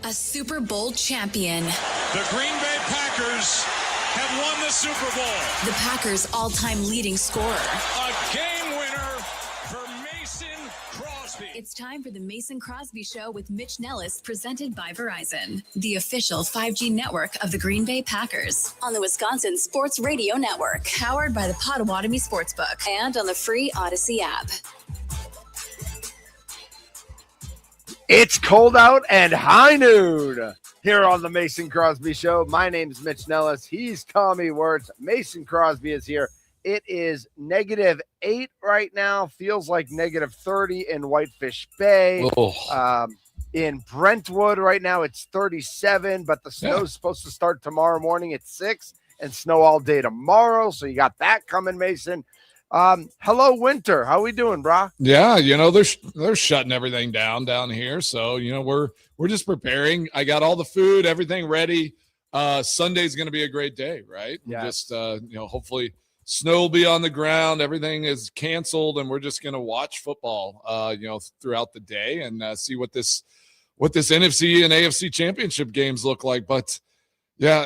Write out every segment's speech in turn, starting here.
A Super Bowl champion. The Green Bay Packers have won the Super Bowl. The Packers' all-time leading scorer. A game winner for Mason Crosby. It's time for the Mason Crosby Show with Mitch Nellis, presented by Verizon, the official 5G network of the Green Bay Packers, on the Wisconsin Sports Radio Network, powered by the Potawatomi Sportsbook, and on the free Odyssey app. It's cold out and high noon here on the Mason Crosby Show. My name is Mitch Nellis. He's Tommy Wirtz. Mason Crosby is here. It is -8 right now. Feels like -30 in Whitefish Bay. In Brentwood right now, it's 37, but the snow is supposed to start tomorrow morning at 6 and snow all day tomorrow. So you got that coming, Mason. Hello, winter. How we doing, brah? Yeah, they're shutting everything down here. So, we're just preparing. I got all the food, everything ready. Sunday's going to be a great day, right? Yeah. Just, hopefully snow will be on the ground. Everything is canceled, and we're just going to watch football, throughout the day and see what this NFC and AFC championship games look like. But yeah,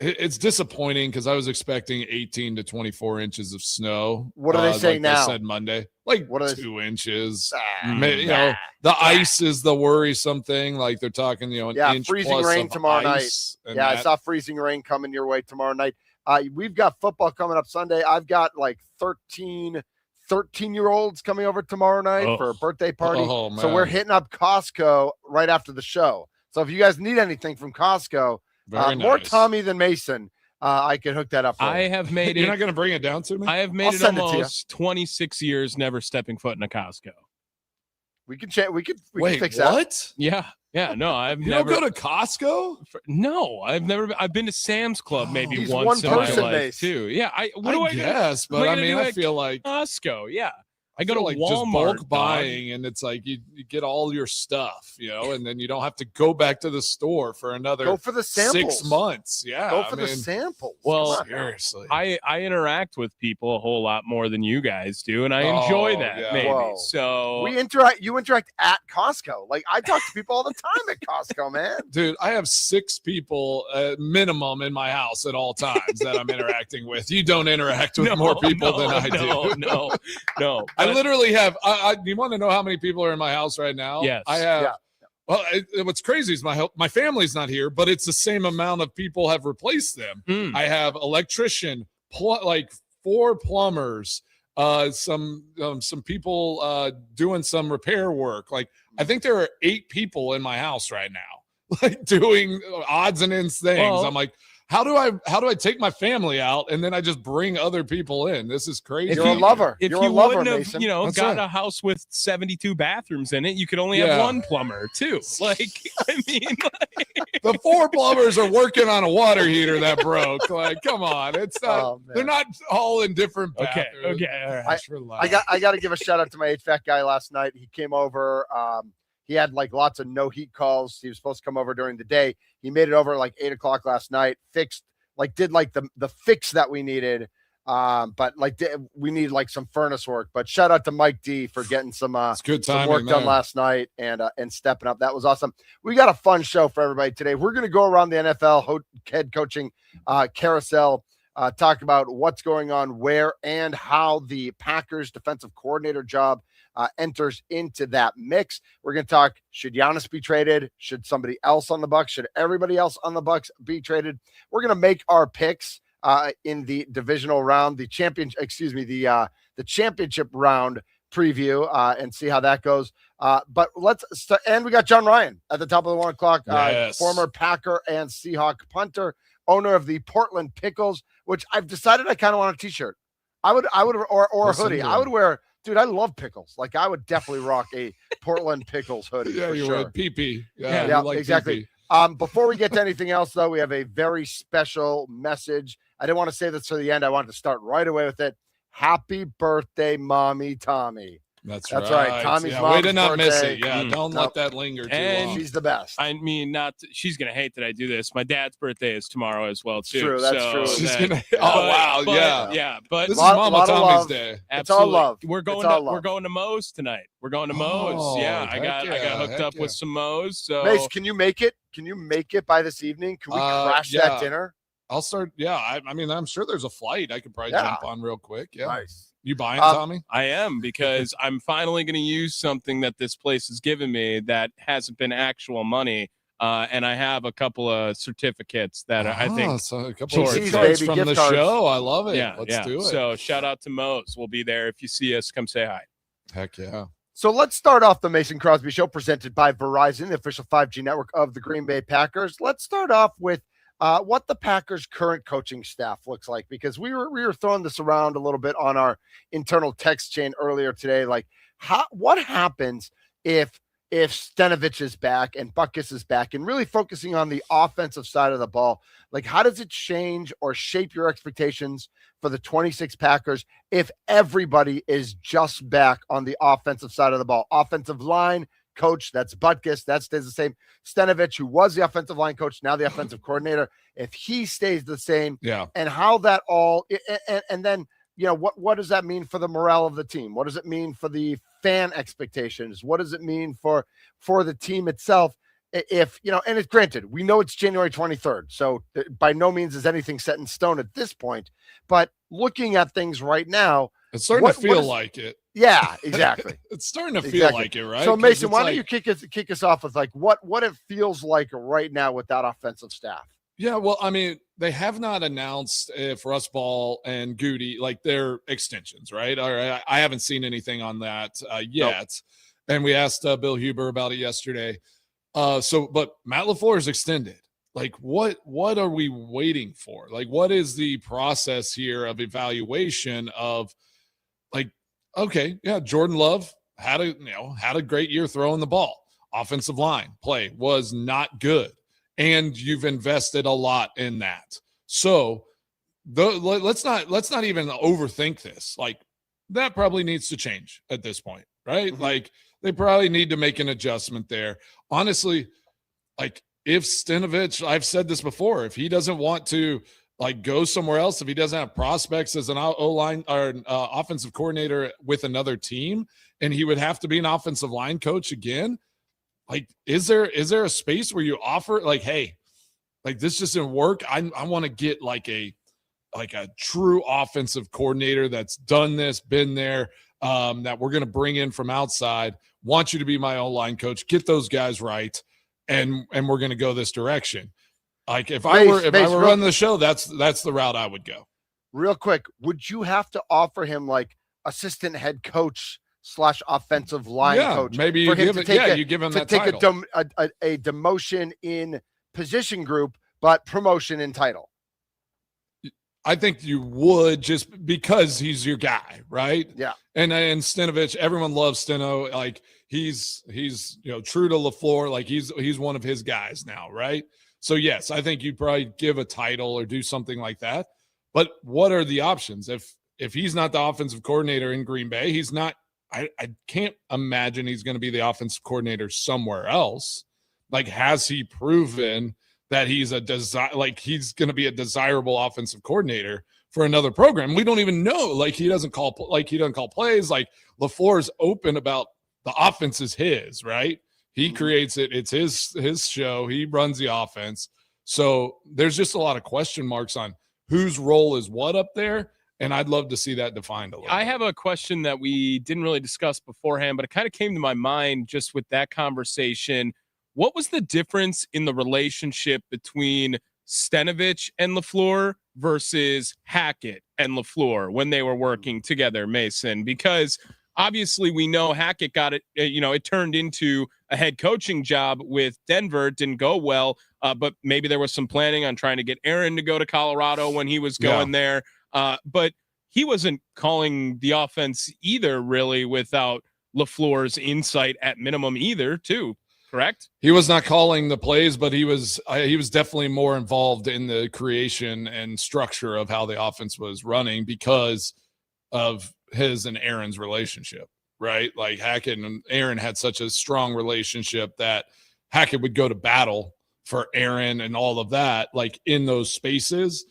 it's disappointing because I was expecting 18 to 24 inches of snow. What are they saying now? I said Monday, like what are 2 inches. The ice is the worrisome thing. Like they're talking, an inch freezing plus rain of tomorrow ice night. Yeah, I saw freezing rain coming your way tomorrow night. We've got football coming up Sunday. I've got like 13-year-olds coming over tomorrow night for a birthday party. So we're hitting up Costco right after the show. So if you guys need anything from Costco, more Tommy than Mason, I could hook that up for I you. have made You're it. not going to bring it down to me? I have made it almost 26 years never stepping foot in a Costco. We can chat. We could Wait, fix what? that. Yeah. No, I've You never. don't go to Costco? No, I've never. I've been to Sam's Club maybe He's once one in my person, life Mace. too. Yeah, I do guess, but I mean, I feel like Costco. Yeah, I go to like Walmart. just bulk buying, and it's like you get all your stuff, and then you don't have to go back to the store for another Go for the samples. 6 months. Yeah, Go for the samples. Well, seriously, I interact with people a whole lot more than you guys do, and I enjoy that. yeah. Maybe Whoa. so. You interact at Costco. Like I talk to people all the time at Costco, man. dude, I have 6 people minimum in my house at all times that I'm interacting with. You don't interact with more people than I do. No. I literally have. You want to know how many people are in my house right now? Yes. I have. Yeah. Well, what's crazy is my family's not here, but it's the same amount of people have replaced them. I have electrician, like 4 plumbers, some people doing some repair work. Like I think there are 8 people in my house right now, like doing odds and ends things. Well, I'm like, how do I take my family out and then I just bring other people in? This is crazy. You're a lover. If You're you a lover, wouldn't have, Mason. That's got right. a house with 72 bathrooms in it, you could only have one plumber too. Like, I mean, The 4 plumbers are working on a water heater that broke. Like, come on, it's not. They're not all in different bathrooms. Okay. All right. I got to give a shout out to my HVAC guy last night. He came over. He had like lots of no heat calls. He was supposed to come over during the day. He made it over at like 8 o'clock last night. Did the fix that we needed. But we need like some furnace work. But shout out to Mike D for getting some good some work done last night and stepping up. That was awesome. We got a fun show for everybody today. We're going to go around the NFL head coaching carousel, talk about what's going on, where, and how the Packers defensive coordinator job enters into that mix. We're going to talk, should Giannis be traded? Should somebody else on the Bucs? Should everybody else on the Bucs be traded? We're going to make our picks in the divisional round, the championship round preview and see how that goes. But let's start. And we got John Ryan at the top of the 1 o'clock, former Packer and Seahawk punter, owner of the Portland Pickles, which I've decided I kind of want a t-shirt. I would, or a hoodie. I would wear. Dude, I love pickles. Like, I would definitely rock a Portland Pickles hoodie. Yeah, you would. PP. Yeah, like exactly. PP. Before we get to anything else, though, we have a very special message. I didn't want to say this for the end. I wanted to start right away with it. Happy birthday, Mommy Tommy. That's right. right. Tommy's way mom's to not miss birthday. it. Yeah, don't let that linger too And long. She's the best. I mean, she's gonna hate that I do this. My dad's birthday is tomorrow as well too. True, that's true. She's that- gonna. but- yeah. But This is Lot Mama of Tommy's love. day. It's all absolutely. love. We're going It's all to love. we're going to Moe's tonight. We're going to Moe's. Oh, Yeah, I got hooked up heck with some Moe's. So Mace, can you make it? Can you make it by this evening? Can we crash that dinner? I'll start. Yeah, I mean, I'm sure there's a flight I could probably jump on real quick. Yeah, Nice. You buying, Tommy? I am, because I'm finally going to use something that this place has given me that hasn't been actual money. And I have a couple of certificates that I think. So a couple of Jeez, cards baby, from gift the cards. show. I love it. Yeah, Let's do it. So shout out to Moe's. We'll be there. If you see us, come say hi. Heck yeah. So let's start off the Mason Crosby Show presented by Verizon, the official 5G network of the Green Bay Packers. Let's start off with what the Packers' current coaching staff looks like, because we were throwing this around a little bit on our internal text chain earlier today. Like, what happens if Stenovich is back and Butkus is back, and really focusing on the offensive side of the ball? Like, how does it change or shape your expectations for the 26 Packers if everybody is just back on the offensive side of the ball? Offensive line coach, that's Butkus, that stays the same. Stenovich, who was the offensive line coach, now the offensive coordinator, if he stays the same, and how that all, and then, you know, what does that mean for the morale of the team? What does it mean for the fan expectations? What does it mean for the team itself? If, you know, and it's granted, we know it's January 23rd, so by no means is anything set in stone at this point, but looking at things right now, it's starting to feel like it. Yeah, exactly. It's starting to feel like it, right? So Mason, why don't you kick us off with like what it feels like right now with that offensive staff? Yeah, well, I mean, they have not announced if Russ Ball and Goody, like, their extensions, right? Or I haven't seen anything on that yet. Nope. And we asked Bill Huber about it yesterday. But Matt LaFleur is extended. Like, what are we waiting for? Like, what is the process here of evaluation of, like, okay, yeah, Jordan Love had a great year throwing the ball. Offensive line play was not good, and you've invested a lot in that. So let's not even overthink this. Like, that probably needs to change at this point, right? Mm-hmm. Like, they probably need to make an adjustment there. Honestly, like, if Stenovich, I've said this before, if he doesn't want to, like, go somewhere else, if he doesn't have prospects as an O-line or an offensive coordinator with another team, and he would have to be an offensive line coach again, like, is there a space where you offer, like, hey, like, this just didn't work. I want to get like a true offensive coordinator that's done this, been there, that we're going to bring in from outside. Want you to be my O-line coach, get those guys right, and we're going to go this direction. Like, if I were running the show, that's the route I would go. Real quick, would you have to offer him like assistant head coach / offensive line coach? Maybe you give him that title. A demotion in position group, but promotion in title. I think you would, just because he's your guy, right? Yeah. And Stenovich, everyone loves Steno. Like, he's true to LaFleur. Like, he's one of his guys now, right? So yes, I think you'd probably give a title or do something like that. But what are the options? If he's not the offensive coordinator in Green Bay, he's not. I can't imagine he's going to be the offensive coordinator somewhere else. Like, has he proven that he's he's going to be a desirable offensive coordinator for another program? We don't even know. Like, he doesn't call plays. Like, LaFleur's open about the offense is his, right? He creates it. It's his show. He runs the offense. So there's just a lot of question marks on whose role is what up there. And I'd love to see that defined a little bit. I have a question that we didn't really discuss beforehand, but it kind of came to my mind just with that conversation. What was the difference in the relationship between Stenovich and LaFleur versus Hackett and LaFleur when they were working together, Mason? Because obviously we know Hackett got it, it turned into a head coaching job with Denver. It didn't go well, but maybe there was some planning on trying to get Aaron to go to Colorado when he was going there. But he wasn't calling the offense either, really, without LaFleur's insight at minimum either, too. Correct? He was not calling the plays, but he was definitely more involved in the creation and structure of how the offense was running because of his and Aaron's relationship. right? Like Hackett and Aaron had such a strong relationship that Hackett would go to battle for Aaron and all of that, like in those spaces.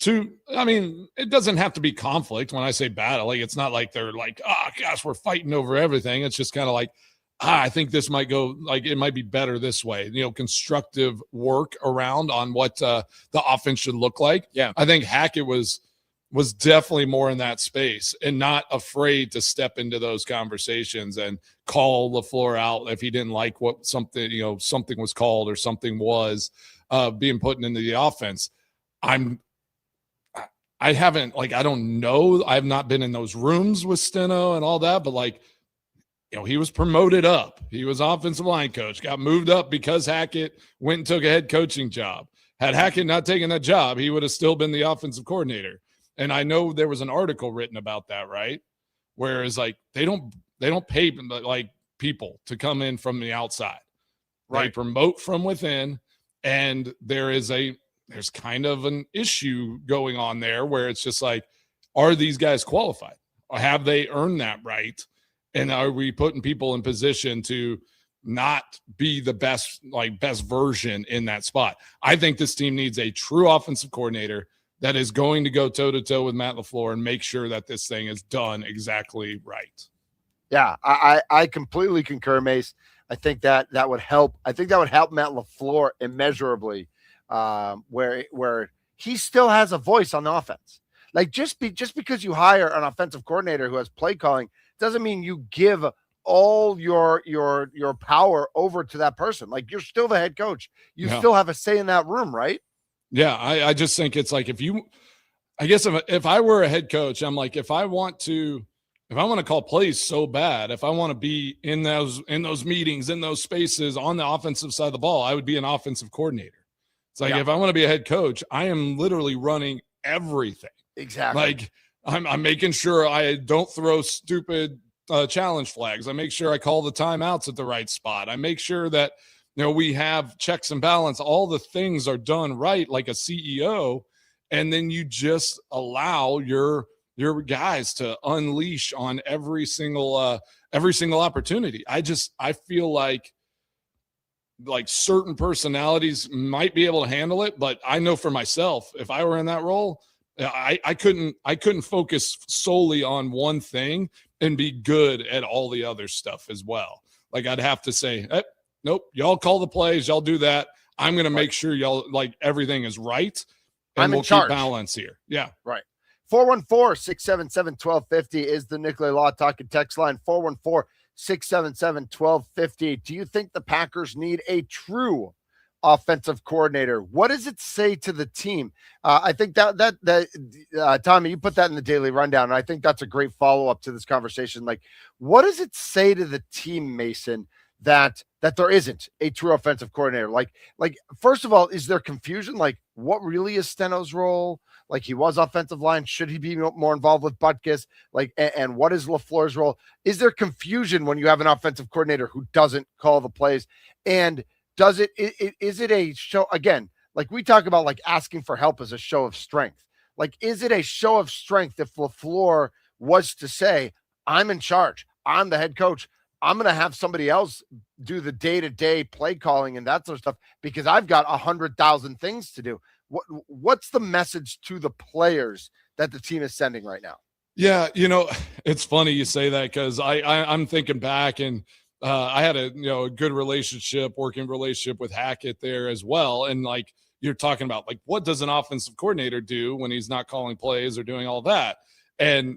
It doesn't have to be conflict. When I say battle, like it's not like they're like, oh gosh, we're fighting over everything. It's just kind of like, I think this might go, like it might be better this way. Constructive work around on what the offense should look like. Yeah, I think Hackett was definitely more in that space and not afraid to step into those conversations and call LaFleur out if he didn't like what something was called or something was being put into the offense. I haven't, I don't know. I've not been in those rooms with Steno and all that, but he was promoted up. He was offensive line coach, got moved up because Hackett went and took a head coaching job. Had Hackett not taken that job, he would have still been the offensive coordinator. And I know there was an article written about that, right? Whereas they don't pay people to come in from the outside. Right. They promote from within, and there's kind of an issue going on there where it's just like, are these guys qualified? Or have they earned that right? And are we putting people in position to not be the best version in that spot? I think this team needs a true offensive coordinator that is going to go toe-to-toe with Matt LaFleur and make sure that this thing is done exactly right. Yeah, I completely concur, Mace. I think that would help. I think that would help Matt LaFleur immeasurably, where he still has a voice on the offense. Like just because you hire an offensive coordinator who has play calling doesn't mean you give all your power over to that person. Like you're still the head coach. You still have a say in that room, right? Yeah, I just think it's like if I were a head coach, I'm like, if I want to call plays so bad, if I want to be in those meetings, in those spaces on the offensive side of the ball, I would be an offensive coordinator. It's like, if I want to be a head coach, I am literally running everything. Exactly. Like I'm making sure I don't throw stupid challenge flags. I make sure I call the timeouts at the right spot. I make sure that, we have checks and balance. All the things are done right, like a CEO. And then you just allow your guys to unleash on every single opportunity. I feel like certain personalities might be able to handle it, but I know for myself, if I were in that role, I couldn't focus solely on one thing and be good at all the other stuff as well. Like I'd have to say, nope, y'all call the plays, y'all do that. I'm going to make sure y'all everything is right. And we'll keep balance here. Yeah. Right. 414-677-1250 is the Nicolay Law Talk and text line. 414-677-1250. Do you think the Packers need a true offensive coordinator? What does it say to the team? I think that Tommy, you put that in the daily rundown, and I think that's a great follow-up to this conversation. Like, what does it say to the team, Mason, that there isn't a true offensive coordinator? Like, first of all, is there confusion? Like, what really is Steno's role? Like, he was offensive line. Should he be more involved with Butkus? Like, and what is LaFleur's role? Is there confusion when you have an offensive coordinator who doesn't call the plays? And is it a show, again, like we talk about, like asking for help as a show of strength. Like, is it a show of strength if LaFleur was to say, I'm in charge, I'm the head coach, I'm going to have somebody else do the day-to-day play calling and that sort of stuff because I've got 100,000 things to do? What's the message to the players that the team is sending right now? Yeah, it's funny you say that because I'm thinking back, and I had a good working relationship with Hackett there as well. And like you're talking about, like, what does an offensive coordinator do when he's not calling plays or doing all that? And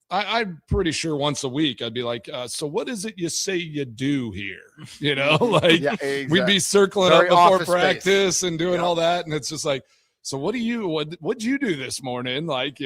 I'm pretty sure once a week I'd be like, so what is it you say you do here? Exactly. We'd be circling up before practice and doing all that. And it's just like, so what'd you do this morning? Like,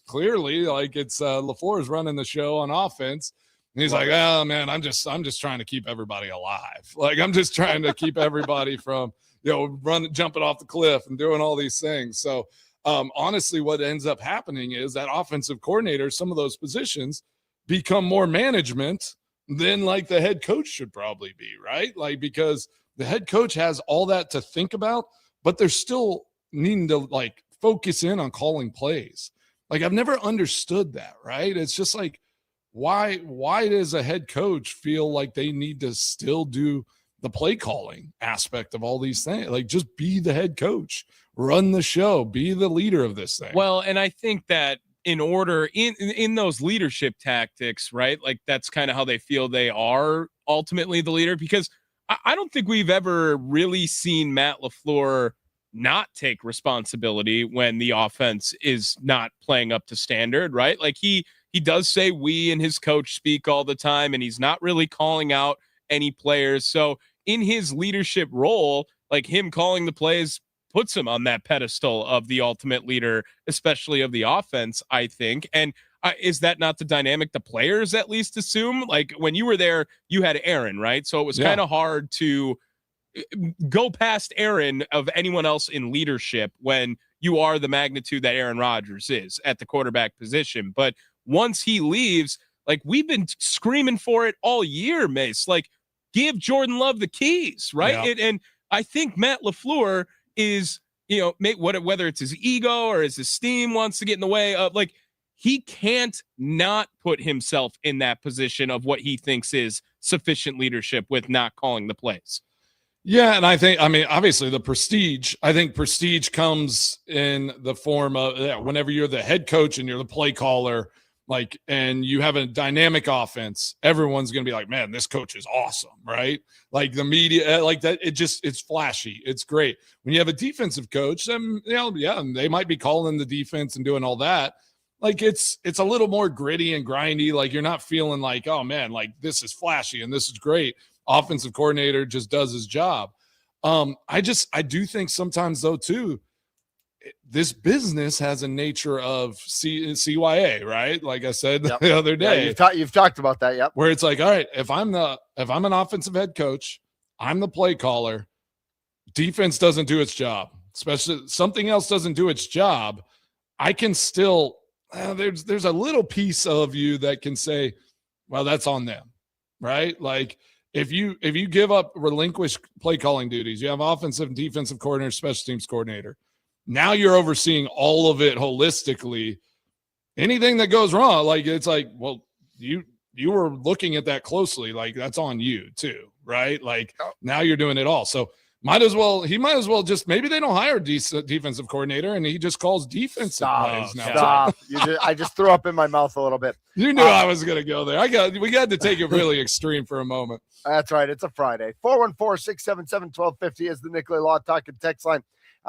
clearly like it's LaFleur's running the show on offense. And he's like, oh man, I'm just trying to keep everybody alive. Like, I'm just trying to keep everybody from, jumping off the cliff and doing all these things. So, honestly, what ends up happening is that offensive coordinator, some of those positions become more management than like the head coach should probably be, right? Like, because the head coach has all that to think about, but they're still needing to like focus in on calling plays. Like, I've never understood that, right? It's just like, why does a head coach feel like they need to still do the play calling aspect of all these things? Like, just be the head coach, run the show, be the leader of this thing. Well, and I think that in order in those leadership tactics, right? Like, that's kind of how they feel they are ultimately the leader, because I don't think we've ever really seen Matt LaFleur not take responsibility when the offense is not playing up to standard, right? Like, he does say we and his coach speak all the time, and he's not really calling out any players. So in his leadership role, like, him calling the plays puts him on that pedestal of the ultimate leader, especially of the offense, I think. And is that not the dynamic the players at least assume? Like, when you were there, you had Aaron, right? So it was kind of hard to go past Aaron of anyone else in leadership when you are the magnitude that Aaron Rodgers is at the quarterback position. But once he leaves, like, we've been screaming for it all year, Mace. Like, give Jordan Love the keys, right? Yeah. And I think Matt LaFleur is, whether it's his ego or his esteem wants to get in the way of, like, he can't not put himself in that position of what he thinks is sufficient leadership with not calling the plays. Yeah, and obviously the prestige, I think prestige comes in the form of whenever you're the head coach and you're the play caller, like, and you have a dynamic offense, everyone's going to be like, man, this coach is awesome, right? Like, the media, like that, it's flashy. It's great. When you have a defensive coach, then, they might be calling the defense and doing all that. Like, it's a little more gritty and grindy. Like, you're not feeling like, oh man, like, this is flashy and this is great. Offensive coordinator just does his job. I do think sometimes, though, too, this business has a nature of CYA, right? Like I said the other day. Yeah, you've talked about that, yep. Where it's like, all right, if I'm an offensive head coach, I'm the play caller, defense doesn't do its job, especially something else doesn't do its job, I can still there's a little piece of you that can say, well, that's on them, right? Like, if you give up relinquished play calling duties, you have offensive and defensive coordinator, special teams coordinator. Now you're overseeing all of it holistically. Anything that goes wrong, like, it's like, well, you were looking at that closely. Like, that's on you too, right? Like, now you're doing it all. So he might as well just, maybe they don't hire a defensive coordinator and he just calls defensive plays now. Stop. I just threw up in my mouth a little bit. You knew I was going to go there. We got to take it really extreme for a moment. That's right. It's a Friday. 414-677-1250 is the Nicolay Law Talking text line.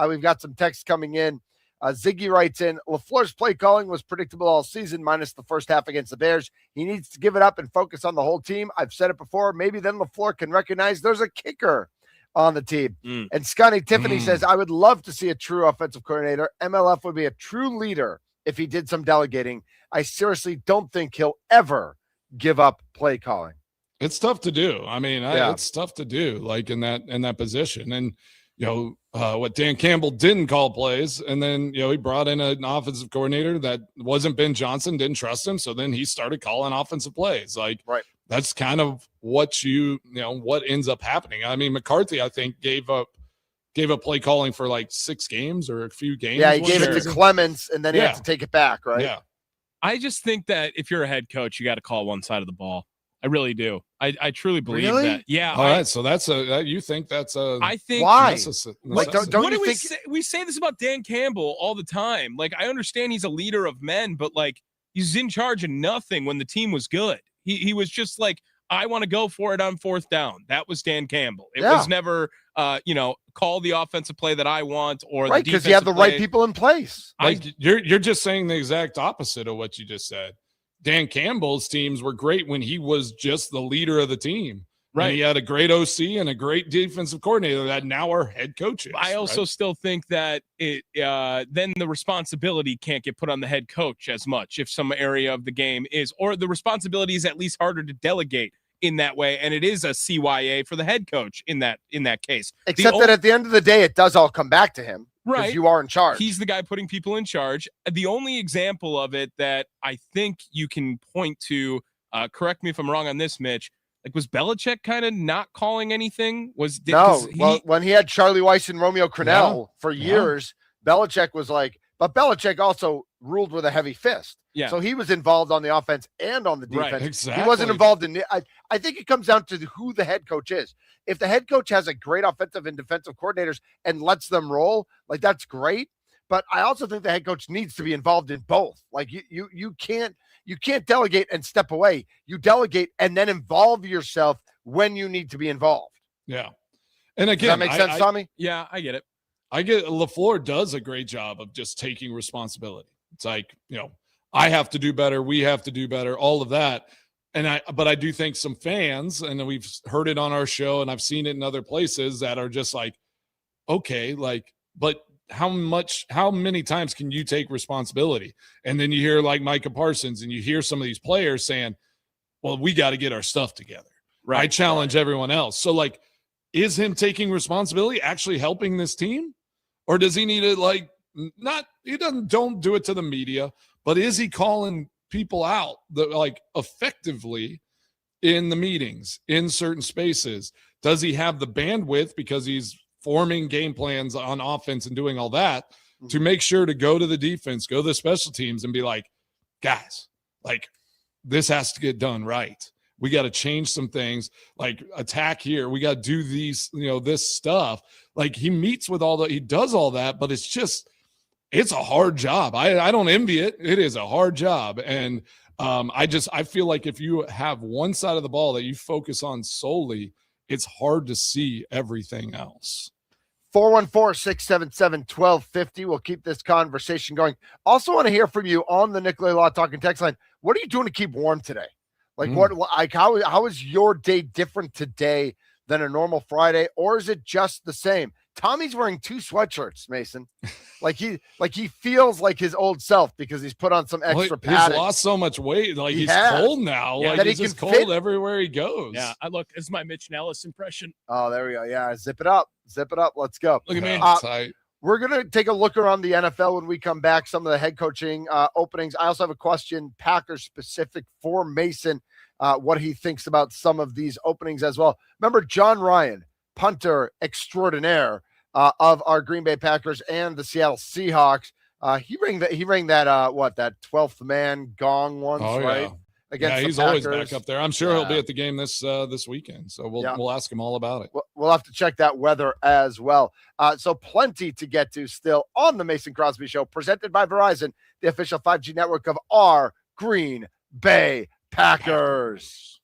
We've got some texts coming in. Ziggy writes in, LaFleur's play calling was predictable all season, minus the first half against the Bears. He needs to give it up and focus on the whole team. I've said it before. Maybe then LaFleur can recognize there's a kicker on the team. And Scotty Tiffany says, I would love to see a true offensive coordinator. MLF would be a true leader if he did some delegating. I seriously don't think he'll ever give up play calling. It's tough to do. I mean, it's tough to do, like, in that position. And, what Dan Campbell didn't call plays, and then, he brought in an offensive coordinator that wasn't Ben Johnson, didn't trust him. So then he started calling offensive plays. Like, right. That's kind of what what ends up happening. I mean, McCarthy, I think, gave up play calling for like 6 games or a few games. Yeah, he gave it to Clements, and then he had to take it back, right? Yeah. I just think that if you're a head coach, you got to call one side of the ball. I really do. I truly believe that. Yeah. All right. So you think that's a? I think why? Like, don't you think we say this about Dan Campbell all the time? Like, I understand he's a leader of men, but, like, he's in charge of nothing when the team was good. He was just like, I want to go for it on 4th down. That was Dan Campbell. It was never, call the offensive play that I want, or right, because you have the right people in place. Like, you're just saying the exact opposite of what you just said. Dan Campbell's teams were great when he was just the leader of the team. Right. And he had a great OC and a great defensive coordinator that now are head coaches. I also still think that then the responsibility can't get put on the head coach as much if some area of the game is, or the responsibility is at least harder to delegate in that way. And it is a CYA for the head coach in that case. Except that at the end of the day, it does all come back to him. Right. You are in charge. He's the guy putting people in charge. The only example of it that I think you can point to, correct me if I'm wrong on this, Mitch, like, was Belichick kind of not calling anything? When he had Charlie Weiss and Romeo Crennel for years, Belichick was like, but Belichick also ruled with a heavy fist. Yeah. So he was involved on the offense and on the defense. Right, exactly. He wasn't involved in I think it comes down to who the head coach is. If the head coach has a great offensive and defensive coordinators and lets them roll, like that's great. But I also think the head coach needs to be involved in both. Like you can't delegate and step away. You delegate and then involve yourself when you need to be involved. Yeah. And Does again, that make sense, Tommy? Yeah, I get it. LaFleur does a great job of just taking responsibility. It's like, I have to do better. We have to do better, all of that. But I do think some fans, and we've heard it on our show and I've seen it in other places, that are just like, okay, like, but how many times can you take responsibility? And then you hear like Micah Parsons and you hear some of these players saying, well, we got to get our stuff together. Right. I challenge everyone else. So like, is him taking responsibility actually helping this team? Or does he need to don't do it to the media, but is he calling people out effectively in the meetings, in certain spaces? Does he have the bandwidth, because he's forming game plans on offense and doing all that, to make sure to go to the defense, go to the special teams and be like, guys, like this has to get done right. We got to change some things, like attack here. We got to do these, this stuff. Like he meets with he does all that, but it's a hard job. I don't envy it. It is a hard job. And I feel like if you have one side of the ball that you focus on solely, it's hard to see everything else. 414-677-1250. We'll keep this conversation going. Also want to hear from you on the Nicolay Law Talking text line. What are you doing to keep warm today? Like how is your day different today than a normal Friday, or is it just the same? Tommy's wearing 2 sweatshirts, Mason. Like he feels like his old self because he's put on some extra padding. He's lost so much weight. Like he's cold now. Yeah, like he's just cold everywhere he goes. Yeah, it's my Mitch Nellis impression. Oh, there we go. Yeah, zip it up. Let's go. Look at me. We're going to take a look around the NFL when we come back, some of the head coaching openings. I also have a question, Packers specific, for Mason, what he thinks about some of these openings as well. Remember John Ryan, punter extraordinaire of our Green Bay Packers and the Seattle Seahawks. He rang that 12th man gong once, right? Yeah. Against he's Packers. Always back up there. I'm sure he'll be at the game this weekend. So we'll ask him all about it. We'll have to check that weather as well. So plenty to get to still on the Mason Crosby Show, presented by Verizon, the official 5G network of our Green Bay Packers.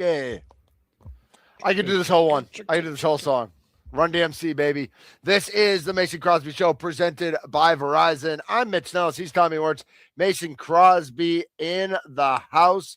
Yeah. I could do this whole one. I could do this whole song. Run DMC, baby. This is the Mason Crosby Show presented by Verizon. I'm Mitch Nellis. He's Tommy Wirtz. Mason Crosby in the house.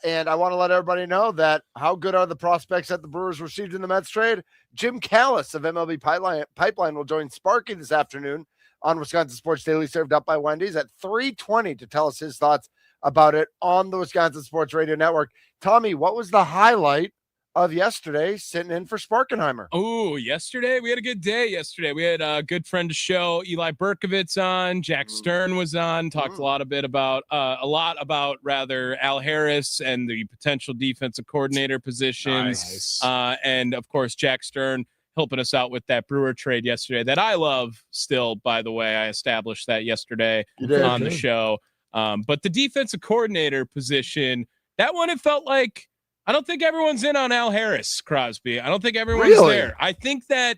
And I want to let everybody know that how good are the prospects that the Brewers received in the Mets trade? Jim Callis of MLB Pipeline will join Sparky this afternoon on Wisconsin Sports Daily, served up by Wendy's at 3:20 to tell us his thoughts about it on the Wisconsin Sports Radio Network. Tommy, what was the highlight of yesterday sitting in for Sparkenheimer? Oh, yesterday we had a good day. Yesterday we had a good friend of the show, Eli Berkovitz, on. Jack Stern was on. Talked a lot about Al Harris and the potential defensive coordinator positions. Nice. And of course, Jack Stern helping us out with that Brewer trade yesterday that I love still. By the way, I established that yesterday on the show. But the defensive coordinator position, that one, it felt like. I don't think everyone's in on Al Harris, Crosby. I don't think everyone's there. I think that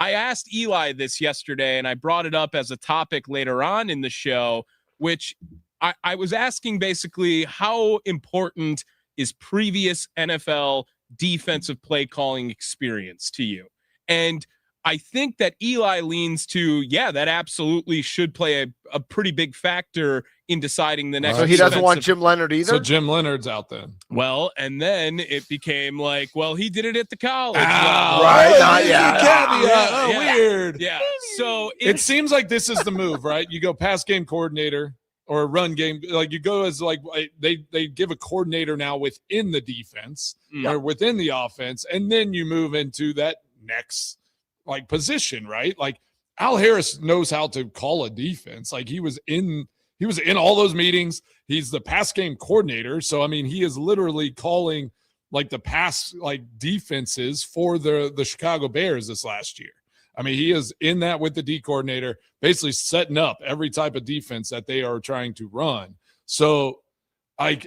I asked Eli this yesterday, and I brought it up as a topic later on in the show, which I was asking basically how important is previous NFL defensive play calling experience to you? And I think that Eli leans to, that absolutely should play a pretty big factor in deciding the next. So he doesn't want Jim Leonard either? So Jim Leonard's out then. Well, and then it became like, well, he did it at the college. Right. Weird. Yeah. So it seems like this is the move, right? You go pass game coordinator or run game. Like you go as like they give a coordinator now within the defense or within the offense. And then you move into that next like position, right? Like Al Harris knows how to call a defense. Like he was in all those meetings. He's the pass game coordinator. So, I mean, he is literally calling like the pass like defenses for the Chicago Bears this last year. I mean, he is in that with the D coordinator, basically setting up every type of defense that they are trying to run. So I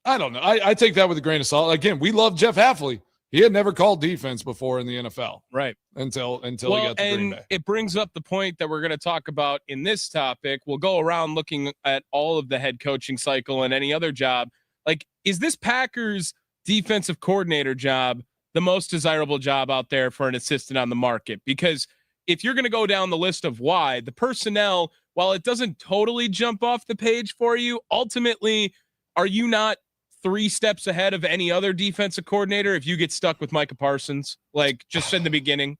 don't know. I take that with a grain of salt. Again, we love Jeff Hafley. He had never called defense before in the NFL. Right. Until he got to Green Bay. It brings up the point that we're going to talk about in this topic. We'll go around looking at all of the head coaching cycle and any other job. Like, is this Packers defensive coordinator job the most desirable job out there for an assistant on the market? Because if you're going to go down the list of why, the personnel, while it doesn't totally jump off the page for you, ultimately, are you not 3 steps ahead of any other defensive coordinator if you get stuck with Micah Parsons, like just in the beginning?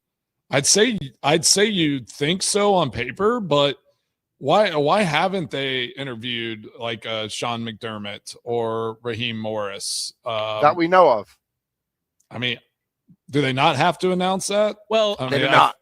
I'd say you'd think so on paper, but why haven't they interviewed like Sean McDermott or Raheem Morris that we know of? I mean, do they not have to announce that? Well, they did not.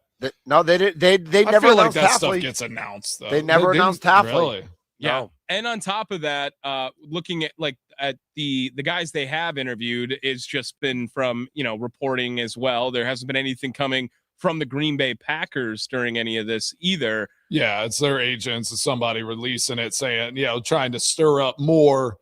No, they did. They never feel like announced that Hafley. Stuff gets announced though. They never announced Hafley. Really? Yeah. No. And on top of that, looking at the guys they have interviewed is just been from, reporting as well. There hasn't been anything coming from the Green Bay Packers during any of this either. Yeah, it's their agents or somebody releasing it saying, trying to stir up more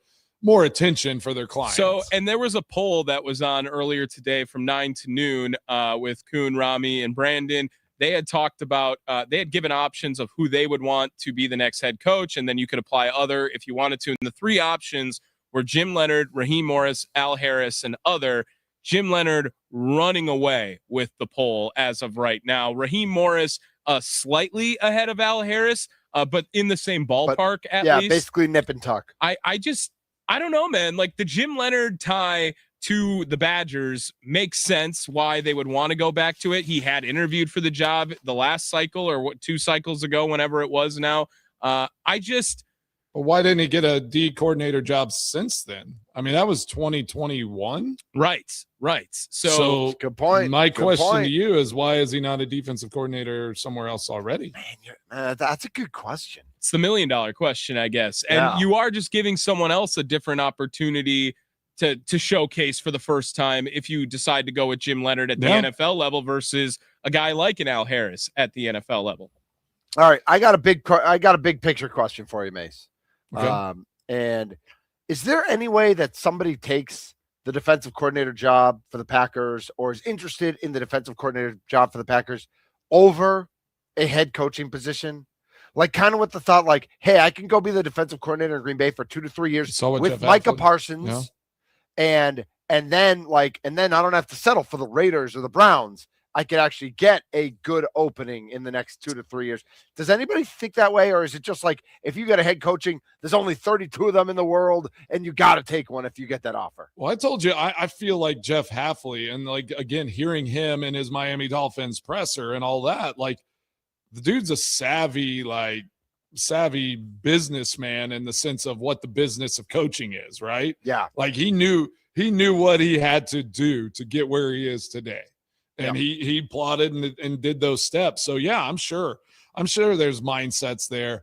attention for their clients. So, and there was a poll that was on earlier today from 9 to noon with Kuhn, Rami, and Brandon. They had talked about, they had given options of who they would want to be the next head coach, and then you could apply other if you wanted to. And the 3 options were Jim Leonard, Raheem Morris, Al Harris, and other. Jim Leonard running away with the poll as of right now. Raheem Morris slightly ahead of Al Harris, but in the same ballpark at least. Yeah, basically nip and tuck. I don't know, man. Like the Jim Leonard tie to the Badgers makes sense why they would want to go back to it. He had interviewed for the job the last cycle or 2 cycles ago, whenever it was now. Well, why didn't he get a D coordinator job since then? I mean, that was 2021. Right. So good point. My question to you is, why is he not a defensive coordinator somewhere else already? Man, that's a good question. It's the $1 million question, I guess. And you are just giving someone else a different opportunity to showcase for the first time if you decide to go with Jim Leonard at the NFL level versus a guy like an Al Harris at the NFL level. All right, I got a big picture question for you, Mace. Okay. And is there any way that somebody takes the defensive coordinator job for the Packers or is interested in the defensive coordinator job for the Packers over a head coaching position? Like kind of with the thought like, hey, I can go be the defensive coordinator in Green Bay for 2 to 3 years with Micah Parsons and and then I don't have to settle for the Raiders or the Browns. I could actually get a good opening in the next 2 to 3 years. Does anybody think that way? Or is it just like, if you get a head coaching, there's only 32 of them in the world and you got to take one if you get that offer? Well, I told you, I feel like Jeff Hafley, and like, again, hearing him in his Miami Dolphins presser and all that, like, the dude's a savvy businessman in the sense of what the business of coaching is, right? Yeah. Like, he knew what he had to do to get where he is today. And he plotted and did those steps. So yeah, I'm sure there's mindsets there.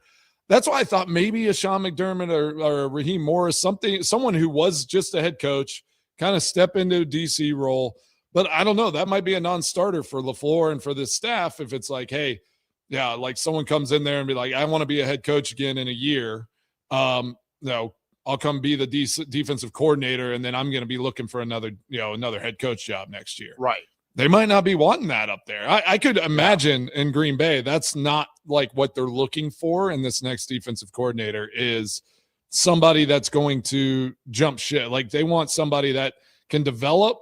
That's why I thought maybe a Sean McDermott or Raheem Morris, someone who was just a head coach, kind of step into a DC role. But I don't know. That might be a non-starter for LaFleur and for this staff. If it's like, hey, yeah, like someone comes in there and be like, I want to be a head coach again in a year. I'll come be the defensive coordinator, and then I'm going to be looking for another head coach job next year. Right. They might not be wanting that up there. I could imagine in Green Bay, that's not like what they're looking for in this next defensive coordinator, is somebody that's going to jump ship. Like, they want somebody that can develop,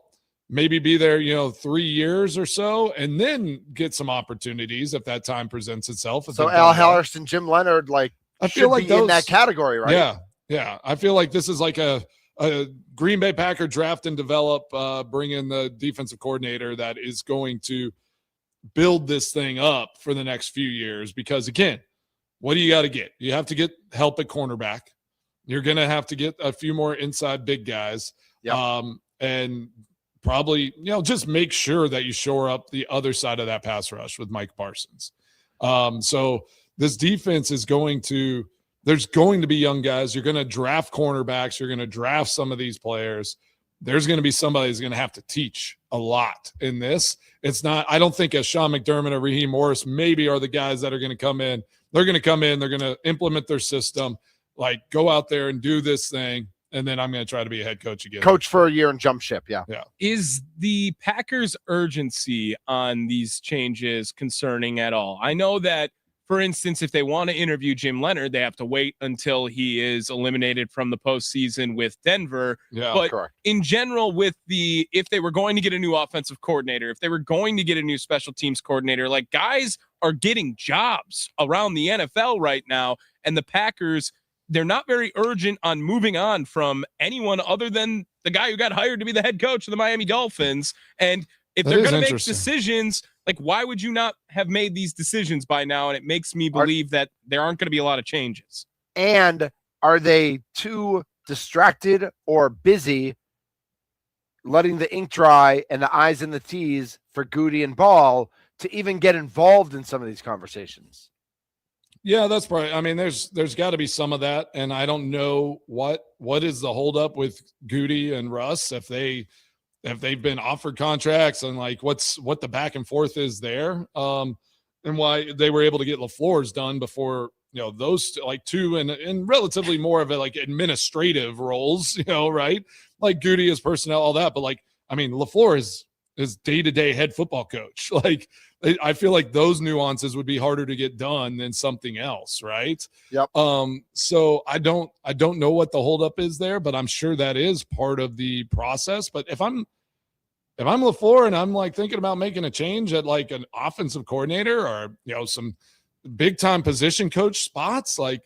maybe be there, 3 years or so, and then get some opportunities if that time presents itself. So Al Harrison, Jim Leonard, I feel like those, in that category, right? Yeah. I feel like this is like a Green Bay Packer draft and develop, bring in the defensive coordinator that is going to build this thing up for the next few years. Because, again, what do you got to get? You have to get help at cornerback. You're going to have to get a few more inside big guys. Yep. And probably, just make sure that you shore up the other side of that pass rush with Mike Parsons. So this defense is there's going to be young guys. You're going to draft cornerbacks. You're going to draft some of these players. There's going to be somebody who's going to have to teach a lot in this. It's not, I don't think a Sean McDermott or Raheem Morris maybe are the guys that are going to come in. They're going to come in. They're going to implement their system, like go out there and do this thing. And then I'm going to try to be a head coach again. Coach for a year and jump ship. Yeah. Is the Packers' urgency on these changes concerning at all? I know that, for instance, if they want to interview Jim Leonard, they have to wait until he is eliminated from the postseason with Denver. Yeah, but correct. In general, if they were going to get a new offensive coordinator, if they were going to get a new special teams coordinator, like, guys are getting jobs around the NFL right now, and the Packers, they're not very urgent on moving on from anyone other than the guy who got hired to be the head coach of the Miami Dolphins. And if they're going to make decisions, like, why would you not have made these decisions by now? And it makes me believe that there aren't going to be a lot of changes. And are they too distracted or busy letting the ink dry and the I's and the T's for Goody and Ball to even get involved in some of these conversations? Yeah, that's probably, I mean, there's got to be some of that. And I don't know what is the holdup with Goody and Russ, if they've been offered contracts, and like what the back and forth is there, and why they were able to get LaFleur's done before, those like two and relatively more of a like administrative roles, right? Like Goody is personnel, all that. But like, I mean, LaFleur is day-to-day head football coach. Like, I feel like those nuances would be harder to get done than something else, right? Yep. So I don't know what the holdup is there, but I'm sure that is part of the process. But if I'm LaFleur and I'm like thinking about making a change at like an offensive coordinator or some big time position coach spots, like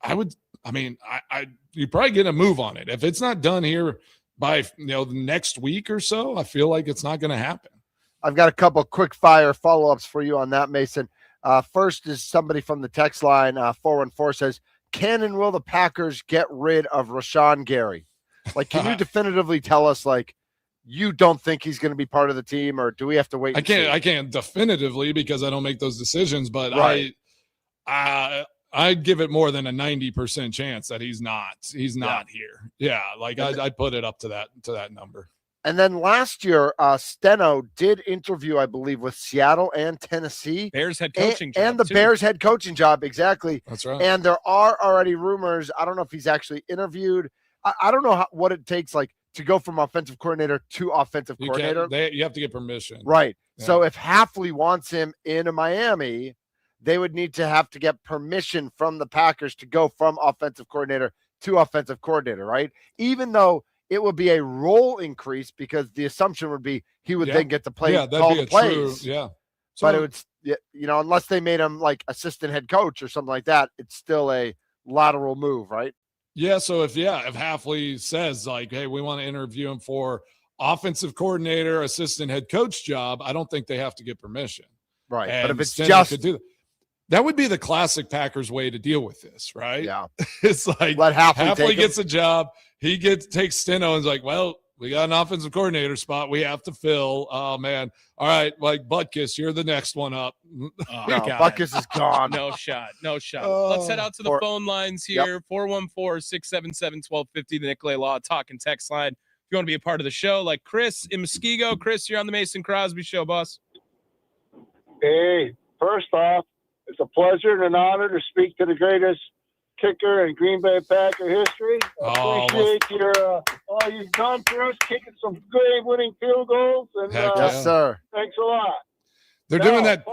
you probably get a move on it. If it's not done here by the next week or so, I feel like it's not going to happen. I've got a couple quick fire follow-ups for you on that, Mason. First is somebody from the text line, 414 says, can and will the Packers get rid of Rashawn Gary? Like, can you definitively tell us, like, you don't think he's going to be part of the team, or do we have to wait? I can't definitively because I don't make those decisions, but right. I'd give it more than a 90% chance that he's not here. Yeah. Like I'd put it up to that number. And then last year, Steno did interview, I believe, with Seattle and Tennessee. Bears head coaching job. And the Bears head coaching job, exactly. That's right. And there are already rumors. I don't know if he's actually interviewed. I don't know what it takes, like, to go from offensive coordinator to offensive coordinator. You have to get permission. Right. Yeah. So if Hafley wants him in Miami, they would need to have to get permission from the Packers to go from offensive coordinator to offensive coordinator, right? Even though it would be a role increase because the assumption would be he would then get to play call the plays. So, but it would, unless they made him like assistant head coach or something like that, it's still a lateral move, right? Yeah. So if Hafley says like, hey, we want to interview him for offensive coordinator, assistant head coach job, I don't think they have to get permission. Right. And but if it's Steno just could do that would be the classic Packers way to deal with this, right? Yeah. It's like let Hafley gets a job. He takes Steno and is like, well, we got an offensive coordinator spot we have to fill. Oh, man. All right, like Butkus, you're the next one up. No, Butkus is gone. No shot. Let's head out to the phone lines here. 414-677-1250, the Nicolay Law talk and text line. If you want to be a part of the show, like Chris in Muskego. Chris, you're on the Mason Crosby Show, boss. Hey, first off, it's a pleasure and an honor to speak to the greatest kicker in Green Bay Packer history. Appreciate all you've done for us, kicking some great winning field goals. And yes, sir. Thanks a lot. They're doing that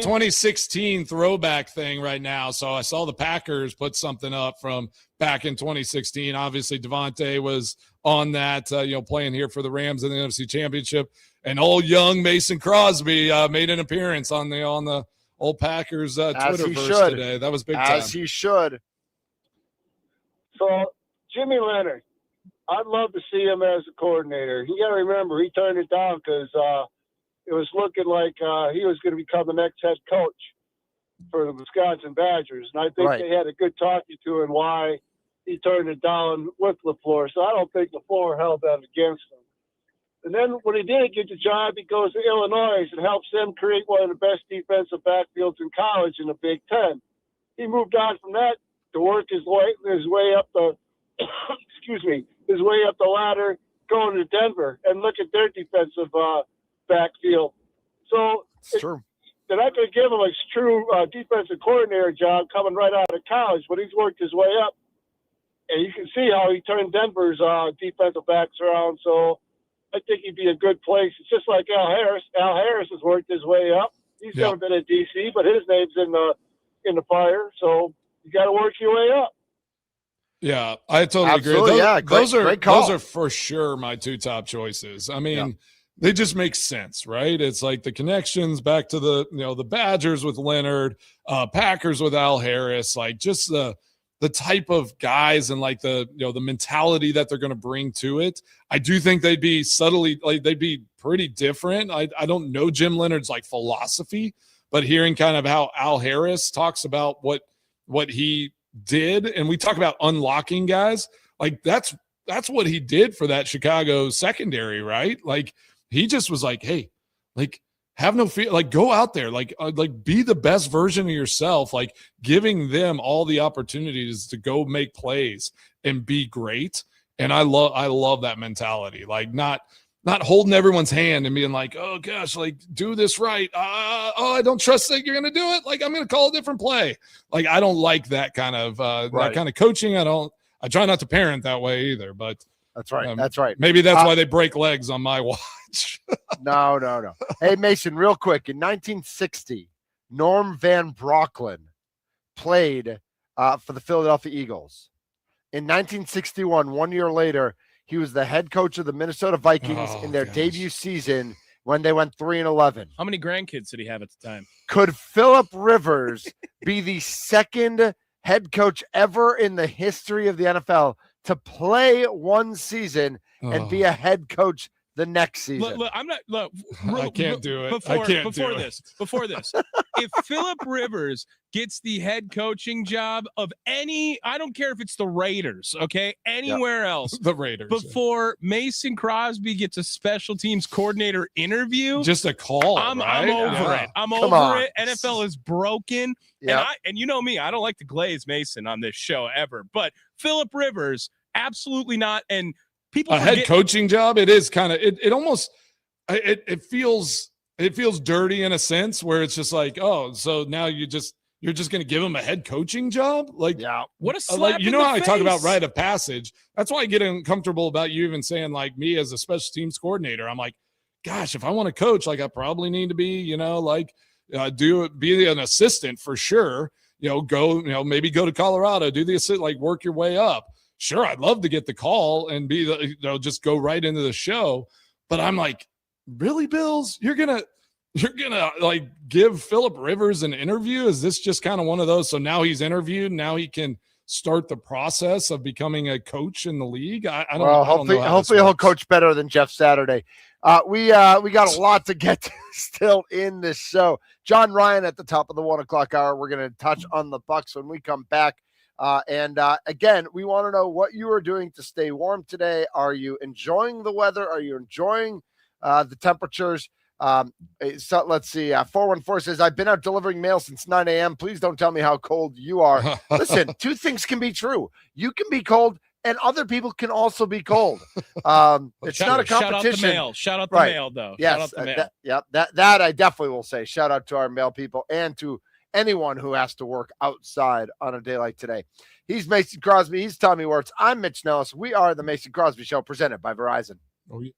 2016 throwback thing right now. So I saw the Packers put something up from back in 2016. Obviously, Devontae was on that, playing here for the Rams in the NFC Championship. And old young Mason Crosby made an appearance on the old Packers Twitterverse today. That was big time. As he should. So, Jimmy Leonard, I'd love to see him as a coordinator. You got to remember, he turned it down because it was looking like he was going to become the next head coach for the Wisconsin Badgers. And I think they had a good talking to him why he turned it down with LaFleur. So I don't think LaFleur held that against him. And then when he did get the job, he goes to Illinois and helps them create one of the best defensive backfields in college in the Big Ten. He moved on from that to work his way up the his way up the ladder, going to Denver, and look at their defensive backfield. So it's true. They're not going to give him a true defensive coordinator job coming right out of college, but he's worked his way up, and you can see how he turned Denver's defensive backs around. So I think he'd be a good place. It's just like Al Harris. Al Harris has worked his way up. He's never been at DC, but his name's in the fire. So you got to work your way up. Yeah, I totally agree. Those are for sure my two top choices. I mean, they just make sense, right? It's like the connections back to the Badgers with Leonard, Packers with Al Harris, like just the type of guys and like the mentality that they're going to bring to it. I do think they'd be they'd be pretty different. I don't know Jim Leonard's like philosophy, but hearing kind of how Al Harris talks about what he did, and we talk about unlocking guys, like that's what he did for that Chicago secondary, right? Like he just was like, hey, like have no fear, like go out there, like be the best version of yourself, like giving them all the opportunities to go make plays and be great. And I love that mentality, like not holding everyone's hand and being like, oh gosh, like do this right. I don't trust that you're going to do it. Like I'm going to call a different play. Like I don't like that kind of that kind of coaching. I try not to parent that way either, but that's right. That's right. Maybe that's why they break legs on my watch. No. Hey, Mason, real quick. In 1960, Norm Van Brocklin played for the Philadelphia Eagles. In 1961, 1 year later, he was the head coach of the Minnesota Vikings in their debut season when they went 3-11. How many grandkids did he have at the time? Could Phillip Rivers be the second head coach ever in the history of the NFL to play one season and be a head coach the next season? Look, I'm not. Look, I can't do it. Before this, if Phillip Rivers gets the head coaching job of any, I don't care if it's the Raiders, okay, anywhere else, the Raiders, before Mason Crosby gets a special teams coordinator interview, just a call. I'm over it. I'm over it. NFL is broken, and you know me, I don't like to glaze Mason on this show ever, but Phillip Rivers, absolutely not, and. People head coaching job, it is kind of it almost it feels dirty in a sense where it's just like, oh, so now you're just going to give him a head coaching job? Like, what a slap in the how face. I talk about rite of passage. That's why I get uncomfortable about you even saying like me as a special teams coordinator. I'm like, gosh, if I want to coach, like I probably need to be, be an assistant for sure. Maybe go to Colorado, do the assist, like work your way up. sure, I'd love to get the call and just go right into the show. But I'm like, really, Bills? You're gonna like give Phillip Rivers an interview? Is this just kind of one of those? So now he's interviewed. Now he can start the process of becoming a coach in the league. I don't. Well, I don't know hopefully he'll coach better than Jeff Saturday. We got a lot to get to still in this show. John Ryan at the top of the 1 o'clock hour. We're going to touch on the Bucks when we come back. Again, we want to know what you are doing to stay warm today. Are you enjoying the weather? Are you enjoying the temperatures? So let's see. 414 says, I've been out delivering mail since 9 a.m. Please don't tell me how cold you are. Listen, two things can be true. You can be cold and other people can also be cold. It's not a competition. Shout out the mail, though. Yes, shout out the mail. That I definitely will say. Shout out to our mail people and to anyone who has to work outside on a day like today. He's Mason Crosby. He's Tommy Wirtz. I'm Mitch Nellis. We are the Mason Crosby Show, presented by Verizon. Oh, yeah.